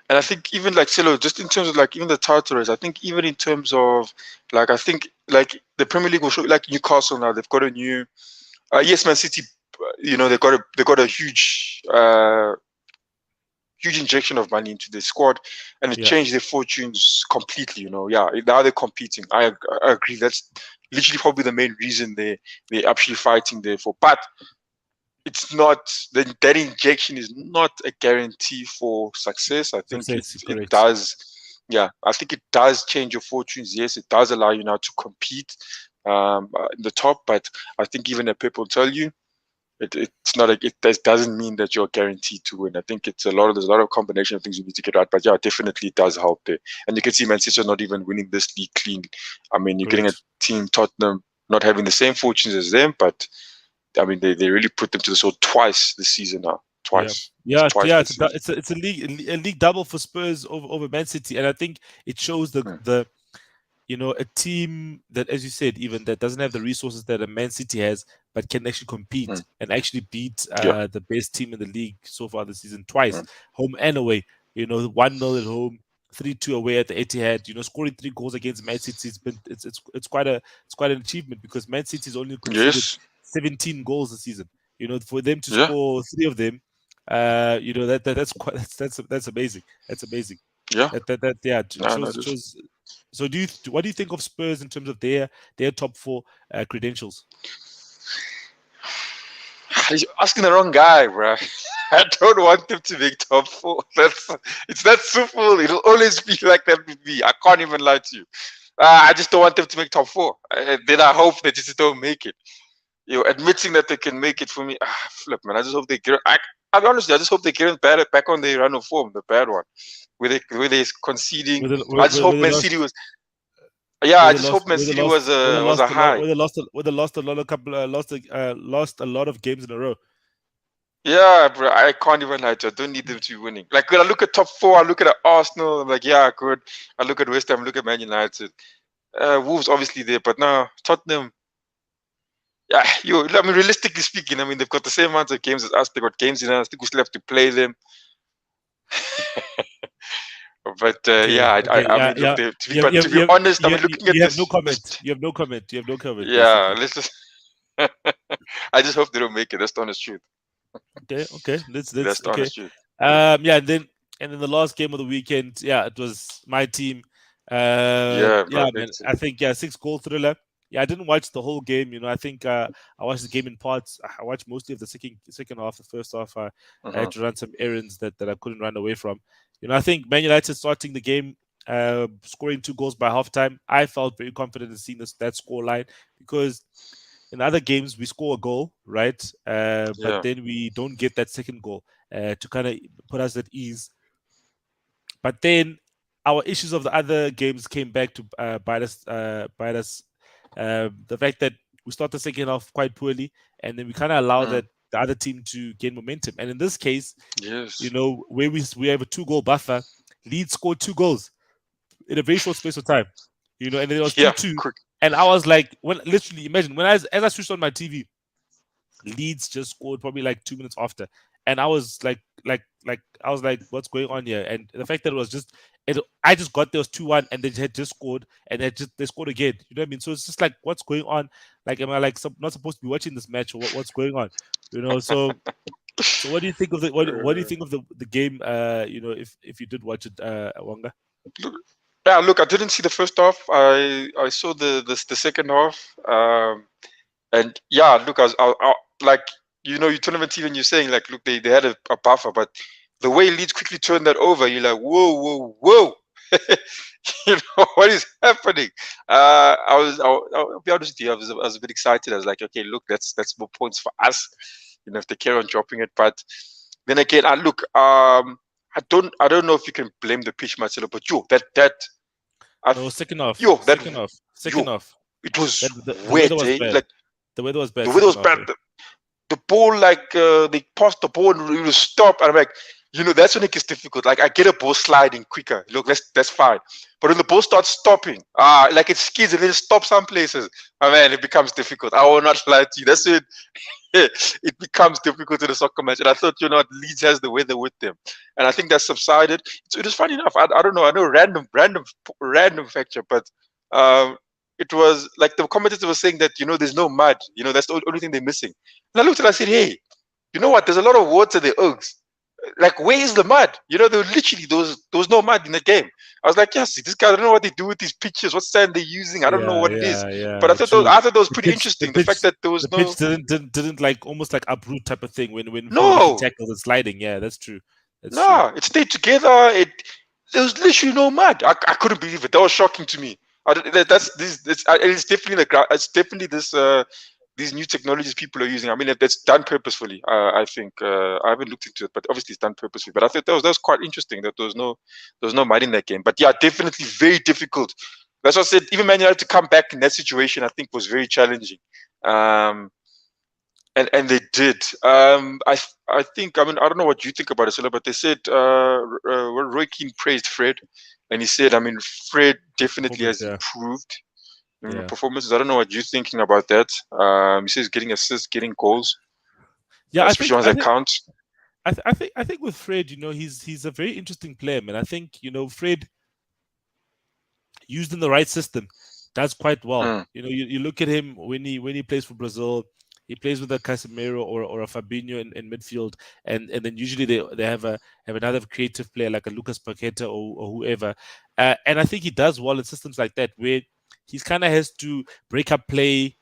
And I think even like Silo, just in terms of like even the title race, I think even in terms of like I think like the Premier League will show like Newcastle now they've got a new yes, Man City, you know, they got a huge injection of money into the squad, and it changed their fortunes completely. You know, now they're competing. I agree. That's literally probably the main reason they're actually fighting there for. But it's not that injection is not a guarantee for success. I think it does. Yeah, I think it does change your fortunes. Yes, it does allow you now to compete in the top. But I think even the people tell you. It's not it doesn't mean that you're guaranteed to win. I think there's a lot of combination of things you need to get right, but yeah, definitely it does help there. And you can see Man City are not even winning this league clean. I mean, you're getting a team, Tottenham, not having the same fortunes as them, but I mean, they really put them to the sword twice this season now. Twice. It's a league double for Spurs over Man City, and I think it shows the you know, a team that, as you said, even that doesn't have the resources that a Man City has, but can actually compete and actually beat the best team in the league so far this season twice, home and away. You know, 1-0 at home, 3-2 away at the Etihad. You know, scoring 3 goals against Man City it's quite an achievement, because Man City's only conceded 17 goals this season. You know, for them to score 3 of them, you know, that's amazing. That's amazing. Yeah. Shows. So what do you think of Spurs in terms of their top 4 credentials? You're asking the wrong guy, bro. I don't want them to make top 4. It's that simple. It'll always be like that with me. I can't even lie to you. I just don't want them to make top 4. Then I hope they just don't make it. You know, admitting that they can make it for me, flip, man. I just hope they get. I'll be honest, I just hope they get back on their run of form, the bad one, where they're conceding. I just hope Man City was. Yeah, I just hope Man City was a high. They lost a lot of games in a row. Yeah, bro, I can't even lie to you. I don't need them to be winning. Like when I look at top 4, I look at Arsenal. I'm like, yeah, good. I look at West Ham. Look at Man United. Wolves obviously there, but now Tottenham. Yeah, I mean, realistically speaking, I mean, they've got the same amount of games as us. They've got games in us. I think we still have to play them. But to be honest, I'm looking at this. You have no comment. You have no comment. Yeah, let's just. I just hope they don't make it. That's the honest truth. Okay. That's the honest truth. And then the last game of the weekend, it was my team. Man, I think 6-goal thriller. Yeah, I didn't watch the whole game. You know, I think I watched the game in parts. I watched mostly of the second half. The first half, I had to run some errands that I couldn't run away from. You know, I think Man United starting the game, scoring 2 goals by halftime. I felt very confident in seeing that score line, because in other games we score a goal, right? But then we don't get that second goal to kind of put us at ease. But then our issues of the other games came back to bite us. The fact that we start the second half quite poorly, and then we kind of allow the other team to gain momentum. And in this case, you know, where we have a 2-goal buffer, Leeds scored 2 goals in a very short space of time. You know, and then it was 2-2. And I was like, literally imagine as I switched on my TV, Leeds just scored probably like 2 minutes after, and I was like I was like, what's going on here? And the fact that it was just I just got there was 2-1, and they had just scored, and they scored again. You know what I mean? So it's just like, what's going on? Like, am I like not supposed to be watching this match, or what's going on? You know, so what do you think of what do you think of the game? You know, if you did watch it, Wanga. Yeah, look, I didn't see the first half. I saw the second half. And yeah, look, I like, you know, you turn on the TV and you're saying like, look, they had a buffer, but the way Leeds quickly turned that over, you're like, whoa. You know what is happening? I'll be honest with you, I was a bit excited. I was like, okay, look, that's more points for us, you know, if they carry on dropping it. But then again, I don't know if you can blame the pitch, Marcelo, but No, second off. yo that Second off. it was The wet, weather was eh? bad. Like The weather was bad. the weather was second half, bad. eh. The ball, like they passed the ball and it was stopped, and I'm like, you know, that's when it gets difficult. Like I get a ball sliding quicker. Look, that's fine. But when the ball starts stopping, like it skids and then it stops some places, man, it becomes difficult. I will not lie to you. That's it. It becomes difficult in a soccer match. And I thought, you know, Leeds has the weather with them, and I think that subsided. So it was funny enough. I don't know. I know random factor, but it was like the commentator was saying that, you know, there's no mud. You know, that's the only thing they're missing. And I looked and I said, hey, you know what? There's a lot of water there, Oaks. Like, where is the mud? You know, there was no mud in the game. I was like, yes, this guy, I don't know what they do with these pitches, what sand they're using. I don't know what it is. But I thought True. that was pretty interesting. The fact that there was the no pitch didn't like almost like uproot type of thing when no, tackles and sliding. Yeah, that's true. That's true. no, it stayed together. There was literally no mud. I couldn't believe it. That was shocking to me. It's definitely it's definitely this these new technologies people are using. I mean, that's done purposefully. I think I haven't looked into it, but obviously it's done purposefully. But I thought that was quite interesting that there was no mud in that game. But yeah, definitely very difficult. That's what I said. Even Man United to come back in that situation, I think, was very challenging. And they did. I think, I mean, I don't know what you think about it, Silla, but they said Roy Keane praised Fred, and he said, I mean, Fred definitely has improved in performances. I don't know what you're thinking about that. He says getting assists, getting goals. Yeah, especially ones that count. I think with Fred, you know, he's a very interesting player, man. I think, you know, Fred used in the right system does quite well. You know, you look at him when he plays for Brazil. He plays with a Casemiro or a Fabinho in midfield, and then usually they have another creative player like a Lucas Paqueta or whoever, and I think he does well in systems like that where he's kind of has to break up play,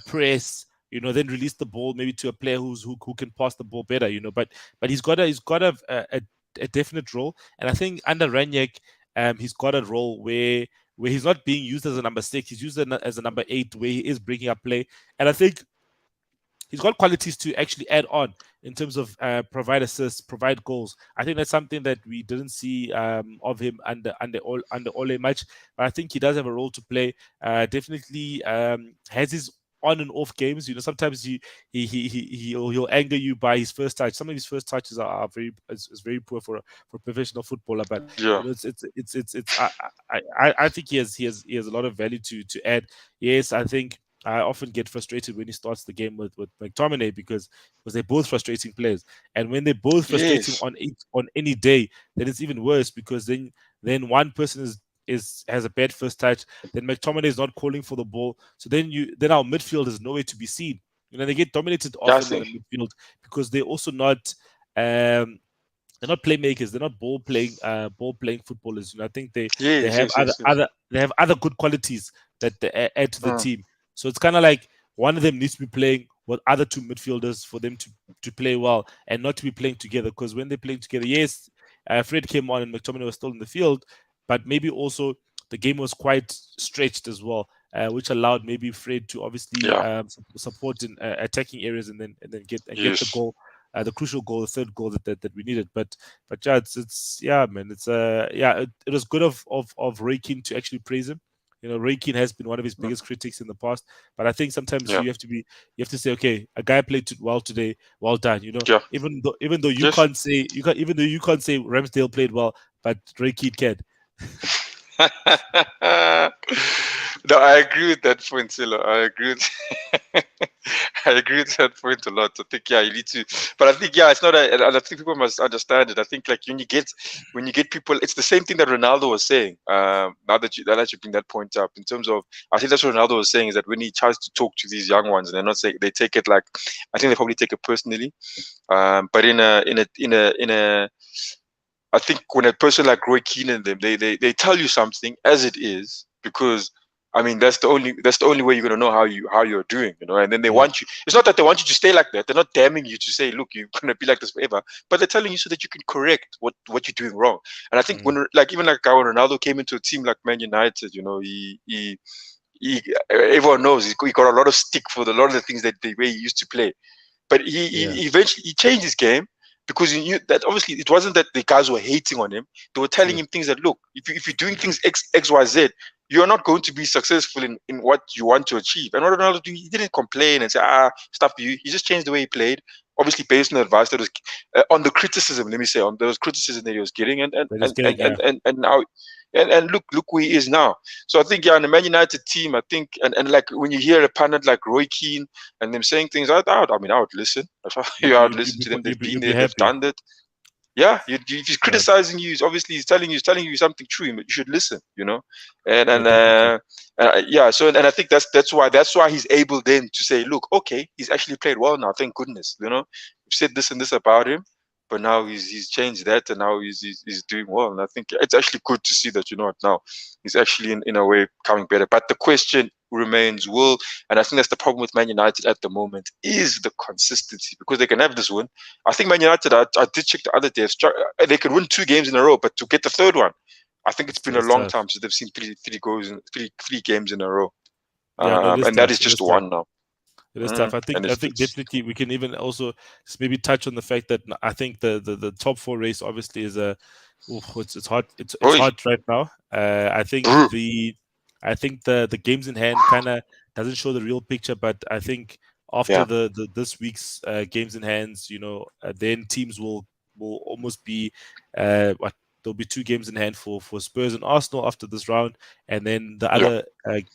press, you know, then release the ball maybe to a player who can pass the ball better, you know. But he's got a definite role, and I think under Ranić, he's got a role where he's not being used as a number 6, he's used as a number 8, where he is breaking up play, and I think he's got qualities to actually add on in terms of provide assists, provide goals. I think that's something that we didn't see of him under Ole much, but I think he does have a role to play. Definitely has his on and off games. You know, sometimes he'll anger you by his first touch. Some of his first touches are very poor for a professional footballer. But yeah, you know, I think he has a lot of value to add. Yes, I think I often get frustrated when he starts the game with McTominay because they're both frustrating players, and when they're both frustrating on any day, then it's even worse because then one person has a bad first touch, then McTominay is not calling for the ball, so then our midfield is nowhere to be seen. You know, they get dominated often in the midfield because they're also not. They're not playmakers. They're not ball playing footballers. You know, I think they have other good qualities that they add to the team. So it's kind of like one of them needs to be playing with other two midfielders for them to play well and not to be playing together. Because when they're playing together, yes, Fred came on and McTominay was still in the field, but maybe also the game was quite stretched as well, which allowed maybe Fred to obviously support in attacking areas and then get the goal. The crucial goal, the third goal that we needed, but yeah, it's man, it's it was good of Roy Keane to actually praise him. You know, Roy Keane has been one of his biggest critics in the past, but I think sometimes you have to say, okay, a guy played well today, well done. You know, even though you can't say Ramsdale played well, but Roy Keane can. No, I agree with that point, Silo. I agree with I agree with that point a lot. I think you need to, but I think it's not a. And I think people must understand it. I think like when you get people, it's the same thing that Ronaldo was saying. Now that you bring that point up, in terms of, I think that's what Ronaldo was saying, is that when he tries to talk to these young ones, and they're not saying, they take it like, I think they probably take it personally. But I think when a person like Roy Keane and them, they tell you something as it is, because I mean that's the only way you're gonna know how you're doing, And then they want you. It's not that they want you to stay like that. They're not damning you to say, look, you're gonna be like this forever. But they're telling you so that you can correct what you're doing wrong. And I think when even like when Ronaldo came into a team like Man United, everyone knows he got a lot of stick for a lot of the things that the way he used to play. But he eventually he changed his game, because he knew that obviously it wasn't that the guys were hating on him. They were telling him things that, look, if you're doing things X, Y, Z, you're not going to be successful in what you want to achieve. And what Ronaldo did, he didn't complain and say, stuff you. He just changed the way he played, obviously based on the advice that was on the criticism. Let me say, on those criticism that he was getting, and now. And look who he is now. So I think in the Man United team, I think, and like when you hear a pundit like Roy Keane and them saying things, I would listen. I would listen to them. They've been there, they've done that. Yeah, if he's criticizing you, he's telling you something true. You should listen, So I think that's why he's able then to say, look, okay, he's actually played well now. Thank goodness, We've said this and this about him, but now he's changed that, and now he's doing well. And I think it's actually good to see that, now he's actually in a way coming better. But the question remains, and I think that's the problem with Man United at the moment, is the consistency, because they can have this win. I think Man United, I did check the other day, they can win 2 games in a row, but to get the third one, I think it's been a long time since they've seen three games in a row. And that is just one now. It is tough. I think definitely we can even also just maybe touch on the fact that I think the top 4 race obviously is it's hard. It's hard right now. I think the games in hand kind of doesn't show the real picture, but I think after this week's games in hands, then teams will almost be there'll be 2 games in hand for Spurs and Arsenal after this round, and then the other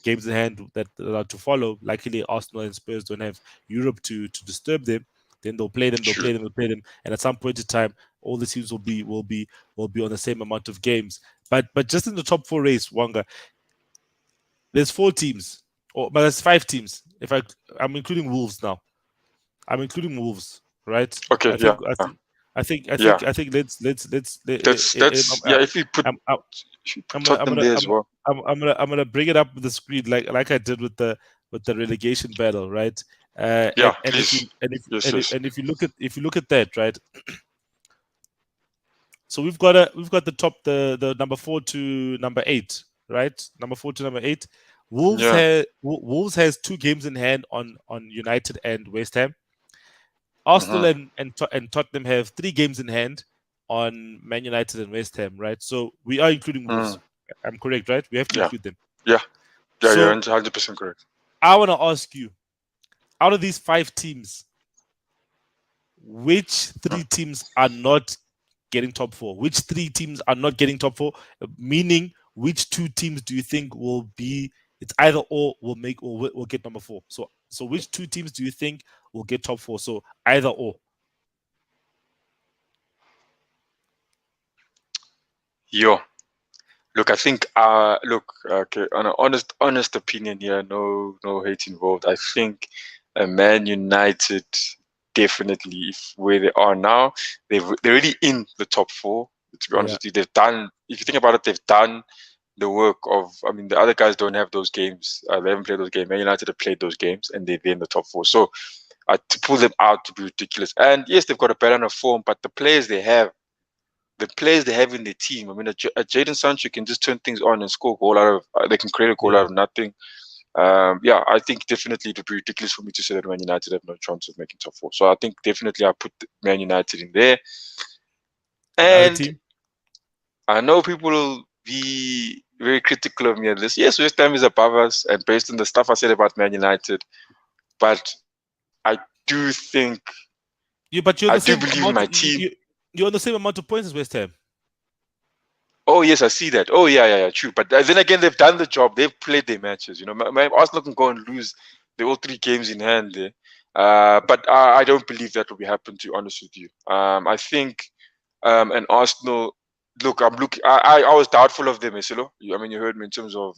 games in hand that are to follow. Luckily, Arsenal and Spurs don't have Europe to disturb them. Then they'll play them, and at some point in time, all the teams will be on the same amount of games. But just in the top 4 race, Wanga, there's 4 teams, but there's 5 teams. I'm including Wolves now. I'm including Wolves, right? Okay. I think let's if you put Tottenham there as well. I'm gonna bring it up with the screen like I did with the relegation battle, right? If you look at that, right? So we've got the number 4 to number 8, right? Number 4 to number 8. Wolves has 2 games in hand on United and West Ham. Arsenal and Tottenham have 3 games in hand on Man United and West Ham, right? So we are including Wolves. I'm correct, right? We have to include them. Yeah, you're 100% correct. I want to ask you, out of these 5 teams, which 3 teams are not getting top 4? Which 3 teams are not getting top 4? Meaning, which 2 teams do you think will be? It's either or will get number 4. So which 2 teams do you think will get top 4? So either or. Look, I think okay, on an honest opinion here, no hate involved. I think Man United definitely, where they are now, they're already in the top 4. To be honest with you, they've done. If you think about it, they've done the work of. I mean, the other guys don't have those games. They haven't played those games. Man United have played those games, and they're in the top 4. So to pull them out to be ridiculous. And yes, they've got a better form, but the players they have in their team. I mean, a Jadon Sancho can just turn things on and score a goal out of. They can create a goal out of nothing. I think definitely it would be ridiculous for me to say that Man United have no chance of making top 4. So I think definitely I put Man United in there. And I know people will be very critical of me on this. Yes, West Ham is above us, and based on the stuff I said about Man United, but I do think I do believe in my team. You're on the same amount of points as West Ham. Oh yes, I see that. Oh yeah, true. But then again, they've done the job. They've played their matches. Arsenal can go and lose. They're all 3 games in hand there. But I don't believe that will be happen. To be honest with you, I think and Arsenal. Look, I'm looking. I was doubtful of them, Isilo. I mean, you heard me in terms of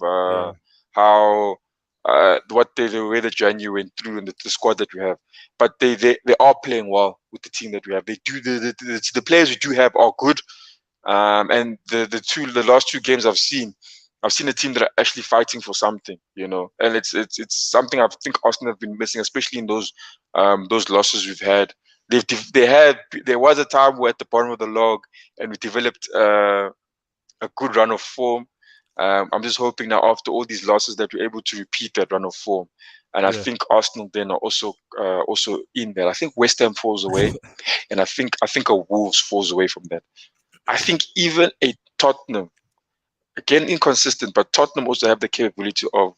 how the way that January went through and the squad that we have. But they are playing well with the team that we have. They do the players we do have are good. And the last two games I've seen a team that are actually fighting for something, and it's something I think Arsenal have been missing, especially in those losses we've had. There was a time we're at the bottom of the log and we developed a good run of form. I'm just hoping now after all these losses that we're able to repeat that run of form. And I think Arsenal then are also in there. I think West Ham falls away, and I think a Wolves falls away from that. I think even a Tottenham, again inconsistent, but Tottenham also have the capability of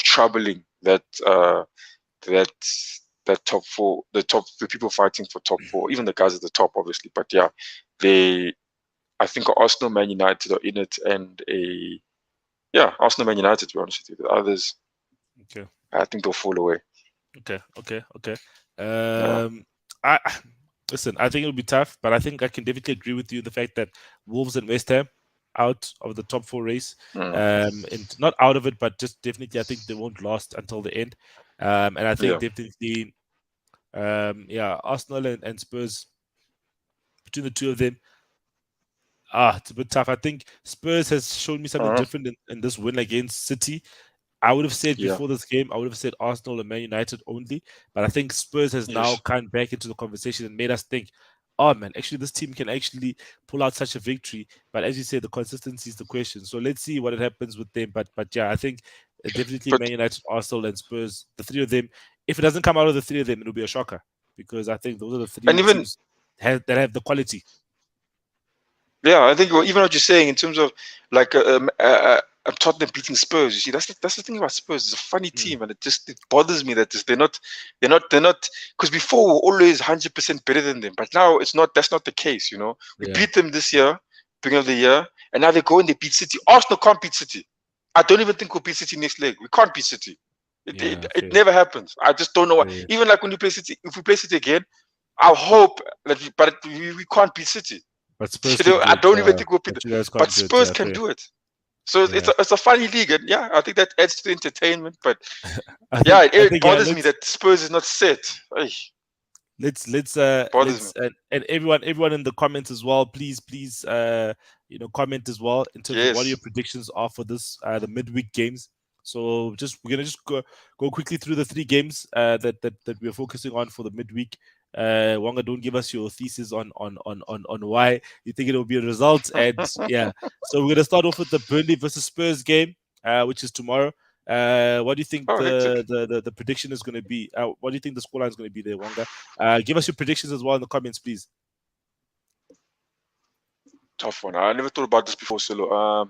troubling that top four, the people fighting for top four, even the guys at the top, obviously. But yeah, I think Arsenal, Man United are in it, and Arsenal, Man United. To be honest with you, the others, I think they'll fall away. Okay. Listen, I think it'll be tough, but I think I can definitely agree with you the fact that Wolves and West Ham out of the top four race, and not out of it, but just definitely I think they won't last until the end. And I think definitely, Arsenal and Spurs, between the two of them, it's a bit tough. I think Spurs has shown me something different in this win against City. I would have said before this game, I would have said Arsenal and Man United only, but I think Spurs has now come back into the conversation and made us think, oh man, actually this team can actually pull out such a victory. But as you said, the consistency is the question. So let's see what happens with them. But yeah, I think definitely Man United, Arsenal, and Spurs, the three of them. If it doesn't come out of the three of them, it'll be a shocker, because I think those are the three teams that have the quality. Yeah, I think even what you're saying in terms of like Tottenham beating Spurs. You see, that's the thing about Spurs. It's a funny team, and it bothers me that they're not. Because before we were always 100% better than them, but now it's not. That's not the case. We beat them this year, beginning of the year, and now they go and they beat City. Arsenal can't beat City. I don't even think we'll beat City next leg. We can't beat City. It never happens. I just don't know why. Even like when you play City, if we play City again, I hope that we can't beat City. But Spurs I don't even think we'll beat them. But Spurs can do it. So it's a funny league, and I think that adds to the entertainment. But it bothers me that Spurs is not set. Let's and everyone in the comments as well. Please, comment as well in terms of what your predictions are for this the midweek games. So we're gonna go quickly through the three games that we're focusing on for the midweek. Wonga, don't give us your thesis on why you think it will be a result. And so we're gonna start off with the Burnley versus Spurs game, which is tomorrow. What do you think the prediction is going to be? What do you think the scoreline is going to be there, Wonga? Give us your predictions as well in the comments, please. Tough one. I never thought about this before, Silo.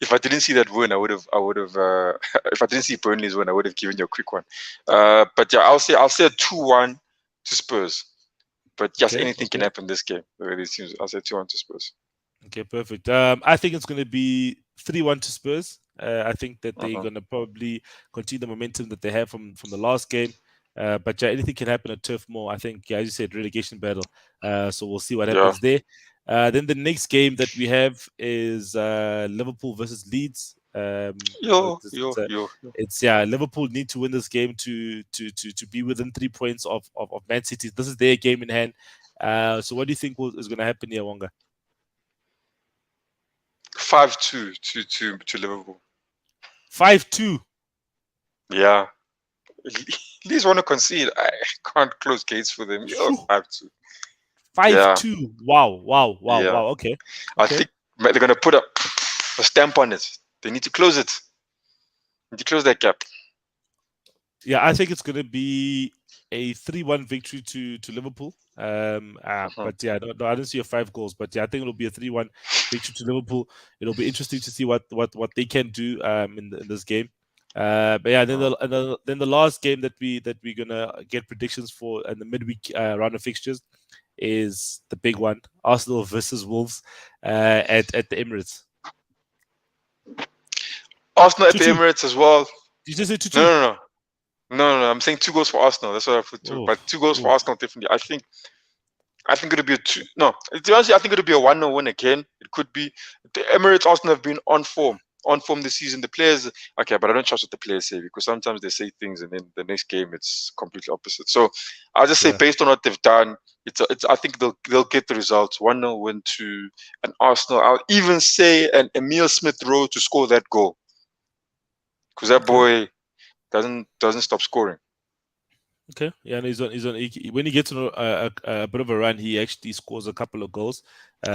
If I didn't see that win, I would have. If I didn't see Burnley's win, I would have given you a quick one. But yeah, I'll say a 2-1 to Spurs. But yes, anything can happen this game. These teams, I'll say 2-1 to Spurs. Okay, perfect. I think it's going to be 3-1 to Spurs. I think that they're going to probably continue the momentum that they have from the last game. But yeah, anything can happen at Turf Moor. I think, as you said, relegation battle. So we'll see what happens there. Then the next game that we have is Liverpool versus Leeds. It's Liverpool need to win this game to be within 3 points of Man City. This is their game in hand. So what do you think is going to happen here, Wonga? 5-2 to Liverpool. 5-2. Yeah. Leeds want to concede. I can't close gates for them. 5-2. 5-2. Wow. Okay. I think they're going to put a stamp on it. They need to close it. They need to close that gap. Yeah, I think it's going to be a 3-1 victory to Liverpool. But yeah, I don't see 5 goals. But yeah, I think it'll be a 3-1 victory to Liverpool. It'll be interesting to see what they can do in this game. But yeah, then the last game that we're gonna get predictions for in the midweek round of fixtures is the big one: Arsenal versus Wolves at the Emirates. Arsenal at the Emirates as well. Did you just say 2-2? No. I'm saying 2 goals for Arsenal. That's what I put through. But 2 goals for Arsenal, definitely. I think it'll be to be honest, I think it'll be a 1-0 win again. It could be. The Emirates Arsenal have been on form this season. The players, okay, but I don't trust what the players say, because sometimes they say things and then the next game it's completely opposite. So I'll just say, based on what they've done, I think they'll get the results. 1-0 win to an Arsenal. I'll even say an Emil Smith Rowe to score that goal, because that boy doesn't stop scoring. Okay, yeah, and when he gets on a bit of a run, he actually scores a couple of goals.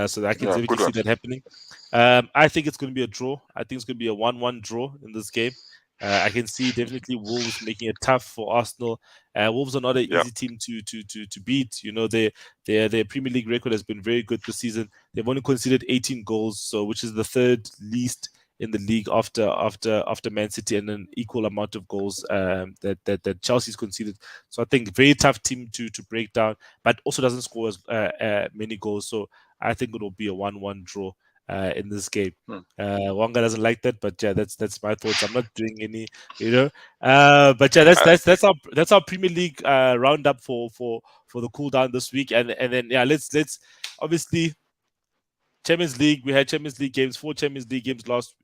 So I can definitely see that happening. I think it's going to be a draw. I think it's going to be a 1-1 draw in this game. I can see definitely Wolves making it tough for Arsenal. Wolves are not an easy team to beat. You know, their Premier League record has been very good this season. They've only conceded 18 goals, so which is the third least in the league after Man City, and an equal amount of goals that Chelsea's conceded. So I think very tough team to break down, but also doesn't score as many goals. So I think it will be a 1-1 draw in this game. Wonga doesn't like that, but yeah, that's my thoughts. I'm not doing any, but yeah, that's our Premier League roundup for the cool down this week, and then yeah, let's obviously. Champions League, we had Champions League games, 4 Champions League games last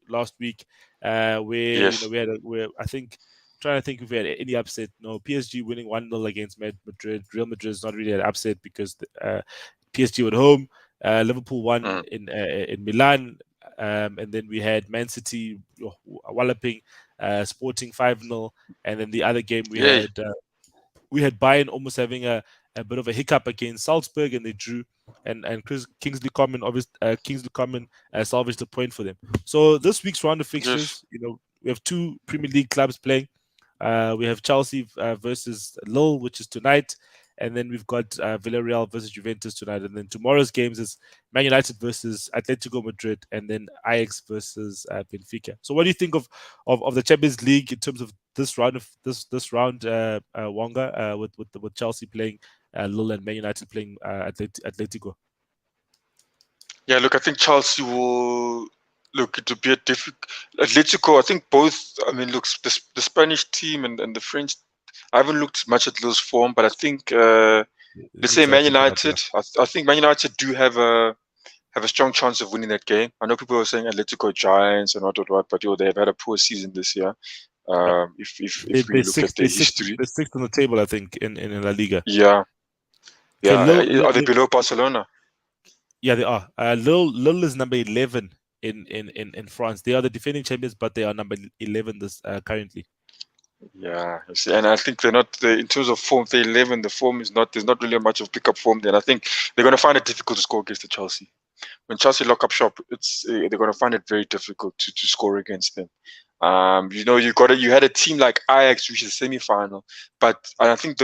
week, where where I think, trying to think if we had any upset. No, PSG winning 1-0 against Madrid. Real Madrid is not really an upset because PSG at home. Liverpool won in Milan, and then we had Man City walloping Sporting 5-0, and then the other game we had Bayern almost having a bit of a hiccup against Salzburg, and they drew. And Kingsley Coman salvaged the point for them. So this week's round of fixtures, we have 2 Premier League clubs playing. We have Chelsea versus Lille, which is tonight, and then we've got Villarreal versus Juventus tonight. And then tomorrow's games is Man United versus Atletico Madrid, and then Ajax versus Benfica. So what do you think of the Champions League in terms of this round Wonga, with Chelsea playing Lille and Man United playing Atletico? Yeah, look, I think Chelsea will look. It will be a difficult. Atletico, I think both. I mean, look, the Spanish team and the French. I haven't looked much at Lille's form, but I think let's say Man United. I think Man United do have a strong chance of winning that game. I know people are saying Atletico Giants and what, but they've had a poor season this year. If we look at their history, they're 6th on the table, I think, in La Liga. Yeah. Are they below Barcelona? Yeah, they are. Lille is number 11 in France. They are the defending champions, but they are number 11 this currently. Yeah, and I think they're not. In terms of form, they're 11. The form is not. There's not really much of pickup form there. And I think they're going to find it difficult to score against the Chelsea. When Chelsea lock up shop, they're going to find it very difficult to score against them. You had a team like Ajax reach the semi-final, but I think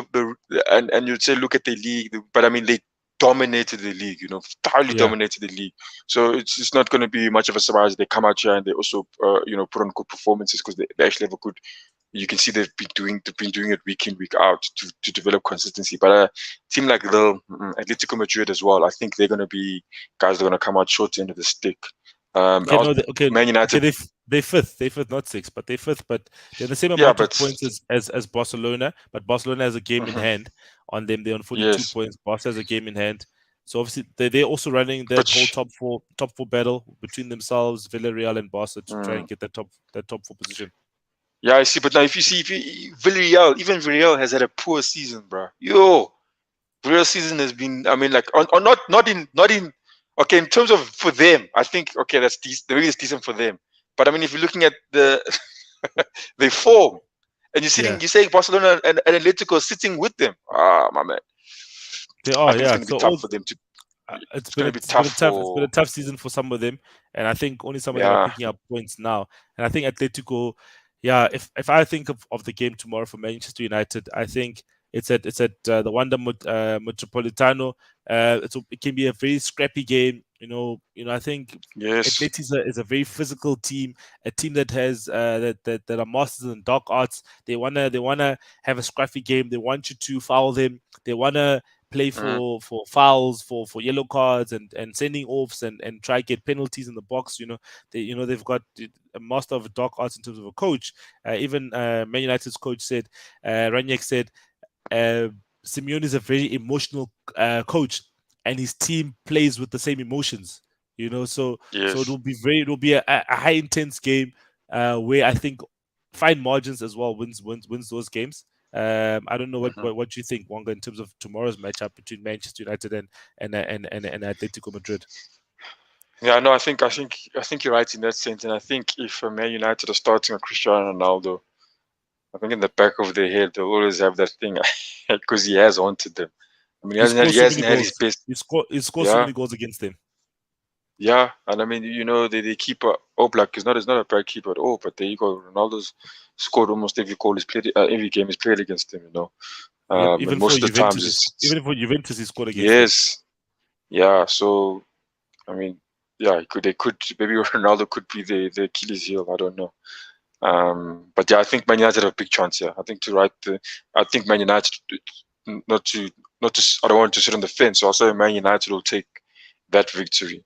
and you'd say look at the league, but I mean they dominated the league, thoroughly dominated the league. So it's not going to be much of a surprise. They come out here and they also put on good performances, because they actually have a good. You can see they've been doing it week in, week out to develop consistency. But a team like the Atletico Madrid as well, I think they're going to be guys that are going to come out short end of the stick. Man United. They're fifth, not 6th, but they're 5th. But they're the same amount of points as Barcelona. But Barcelona has a game in hand on them. They're on 42 points. Barca has a game in hand. So obviously they're also running that whole top four battle between themselves, Villarreal and Barca, to try and get that top 4 position. Yeah, I see. But now if Villarreal has had a poor season, bro. Villarreal season has been. I mean, like, not in. Okay, in terms of for them, I think that's decent. The league is decent for them. But I mean, if you're looking at the form, and you're saying Barcelona and Atletico sitting with them, my man. They are. It's going to be tough for them to. It's been a tough season for some of them, and I think only some of them are picking up points now. And I think Atletico. Yeah, if I think of the game tomorrow for Manchester United, I think it's at the Wanda Metropolitano. It can be a very scrappy game. I think Atleti is a very physical team, a team that has that are masters in dark arts. They wanna have a scruffy game. They want you to foul them. They wanna play for fouls, for yellow cards, and sending offs, and try get penalties in the box. They've got a master of dark arts in terms of a coach. Even Man United's coach said, Ranić said, Simeone is a very emotional coach, and his team plays with the same emotions. So it'll be a high intense game where I think fine margins as well wins those games. I don't know what you think, Wonga, in terms of tomorrow's matchup between Manchester United and Atletico Madrid. Yeah, no, I think you're right in that sense, and I think if Man United are starting a Cristiano Ronaldo, I think in the back of their head they'll always have that thing because he has haunted them. I mean, he hasn't had his best. He scored so many goals against them. Yeah, and I mean, the keeper Oblak is not a bad keeper at all, but there you go. Ronaldo's scored almost every goal every game he's played against him. Even most for of the times, even for Juventus, he scored against. Yes, yeah. So, I mean, yeah, maybe Ronaldo could be the Achilles heel. I don't know. But yeah, I think Man United have a big chance here. I think I think Man United not to. I don't want to sit on the fence. So I'll say Man United will take that victory.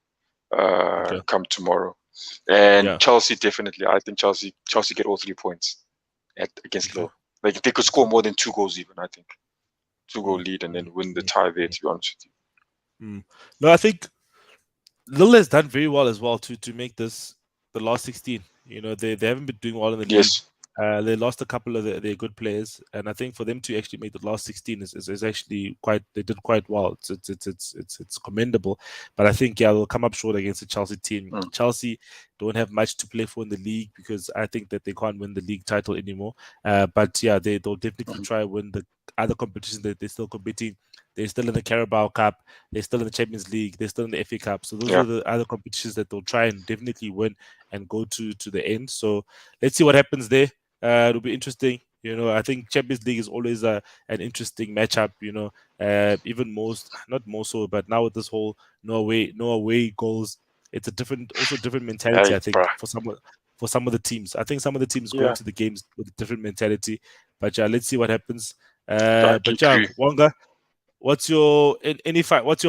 Come tomorrow, and Chelsea definitely. I think Chelsea get all 3 points against Lille. Like they could score more than 2 goals even. I think 2-goal lead and then win the tie there. To be honest with you. No, I think Lille has done very well as well to make this the last 16. They haven't been doing well in the league. They lost a couple of their good players, and I think for them to actually make the last 16 is actually they did quite well. It's commendable, but I think they'll come up short against the Chelsea team. Chelsea don't have much to play for in the league because I think that they can't win the league title anymore. But yeah, they'll definitely try and win the other competitions that they're still competing. They're still in the Carabao Cup. They're still in the Champions League. They're still in the FA Cup. So those are the other competitions that they'll try and definitely win and go to the end. So let's see what happens there. It'll be interesting. I think Champions League is always an interesting matchup. Even not more so, but now with this whole no away goals, it's a different mentality. I think for some of the teams. I think some of the teams go into the games with a different mentality. But yeah, let's see what happens. But yeah, Wonga, what's your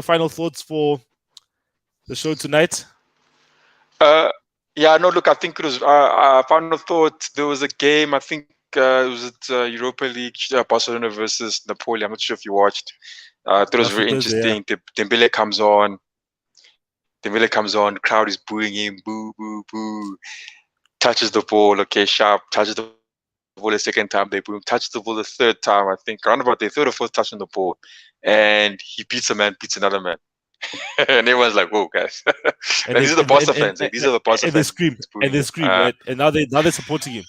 final thoughts for the show tonight? Yeah, no, look, I think it was final thought. There was a game, I think it was at Europa League, Barcelona versus Napoli. I'm not sure if you watched. I thought it was very interesting. Dembele comes on. The crowd is booing him. Boo, boo, boo. Touches the ball, okay, sharp. Touches the ball the second time, they boom. Touches the ball the third time, I think. Around about the third or fourth touch on the ball. And he beats another man. And everyone's like, "Whoa, guys!" And these are the Barca fans. These are the Barca fans. And they scream, right? And now they're supporting him.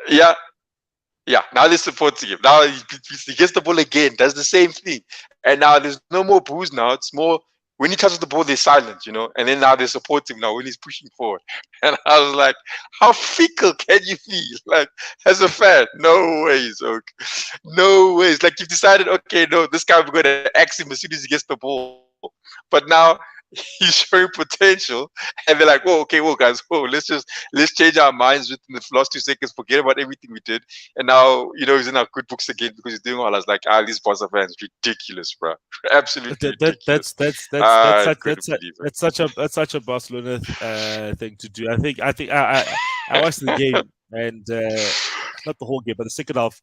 Yeah. Now they're supporting him. Now he gets the ball again. Does the same thing. And now there's no more boos. Now it's more when he touches the ball, they're silent, And then now they support him now when he's pushing forward. And I was like, how fickle can you be? Like, as a fan, no ways, okay. No ways. Like, you've decided, okay, no, this guy, we're going to axe him as soon as he gets the ball. But now he's showing potential. And they're like, whoa, guys, let's change our minds within the last 2 seconds, forget about everything we did. And now, he's in our good books again because he's doing all. I was like, these Barca fans, ridiculous, bro. Absolutely ridiculous. That's such a Barcelona thing to do. I watched the game and not the whole game, but the second half.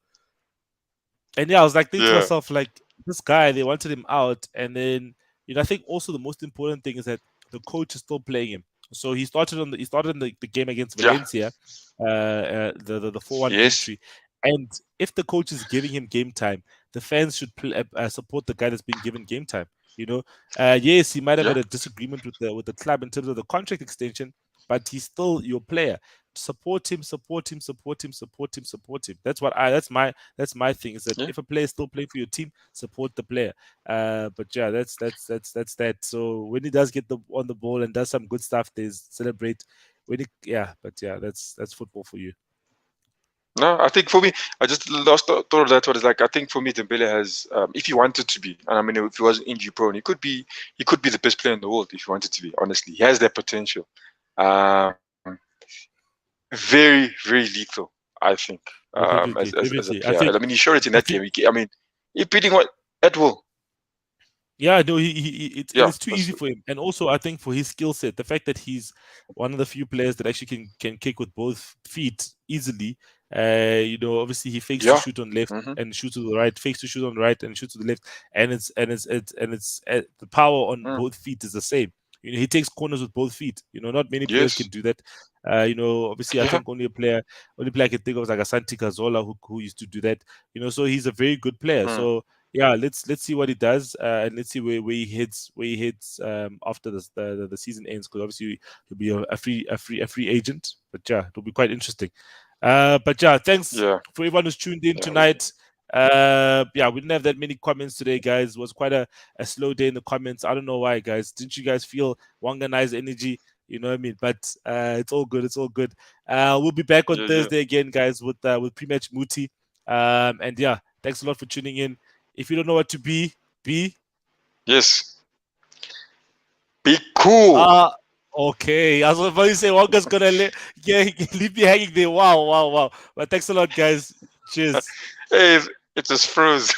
And yeah, I was like thinking to myself, like, this guy, they wanted him out, and then I think also the most important thing is that the coach is still playing him. So he started in the game against Valencia, the 4-1 victory. And if the coach is giving him game time, the fans should support the guy that's being given game time. Yes, he might have had a disagreement with the club in terms of the contract extension, but he's still your player. Support him. That's my thing. Is that if a player is still playing for your team, support the player. But yeah, that's that. So when he does get on the ball and does some good stuff, there's celebrate. That's football for you. No, I think for me, I just lost thought of that. What is like? I think for me, Dembele has, if he wanted to be, and I mean, if he wasn't injury prone, he could be the best player in the world if he wanted to be. Honestly, he has that potential. Very, very lethal, I think. Definitely. As a player. I mean, he showed it in that game. He's beating at will. Yeah, no, and Yeah, it's too easy for him. And also, I think for his skill set, the fact that he's one of the few players that actually can kick with both feet easily. Obviously he fakes to yeah. shoot on left Hmm. and shoot to the right, fakes to shoot on the right and shoot to the left, and it's the power on Mm. both feet is the same. He takes corners with both feet. Not many players can Yes. do that. Obviously, I Yeah. think only player I can think of is like a Santi Cazorla who used to do that. So he's a very good player. Mm. So yeah, let's see what he does, and let's see where he heads after the season ends. Because obviously he'll be a free agent. But yeah, it'll be quite interesting. But yeah, thanks Yeah. for everyone who's tuned in Yeah. tonight. Yeah, we didn't have that many comments today, guys. It was quite a slow day in the comments. I don't know why, guys. Didn't you guys feel Wanga Nai's energy? You know what I mean? But it's all good. It's all good. We'll be back on Yeah. Yeah. Thursday again, guys, with pre-match Muti. And yeah, thanks a lot for tuning in. If you don't know what to be. Yes. Be cool. Okay. I was about to say Wanga's gonna leave me hanging there. Wow. But thanks a lot, guys. Cheers. Hey, it just froze.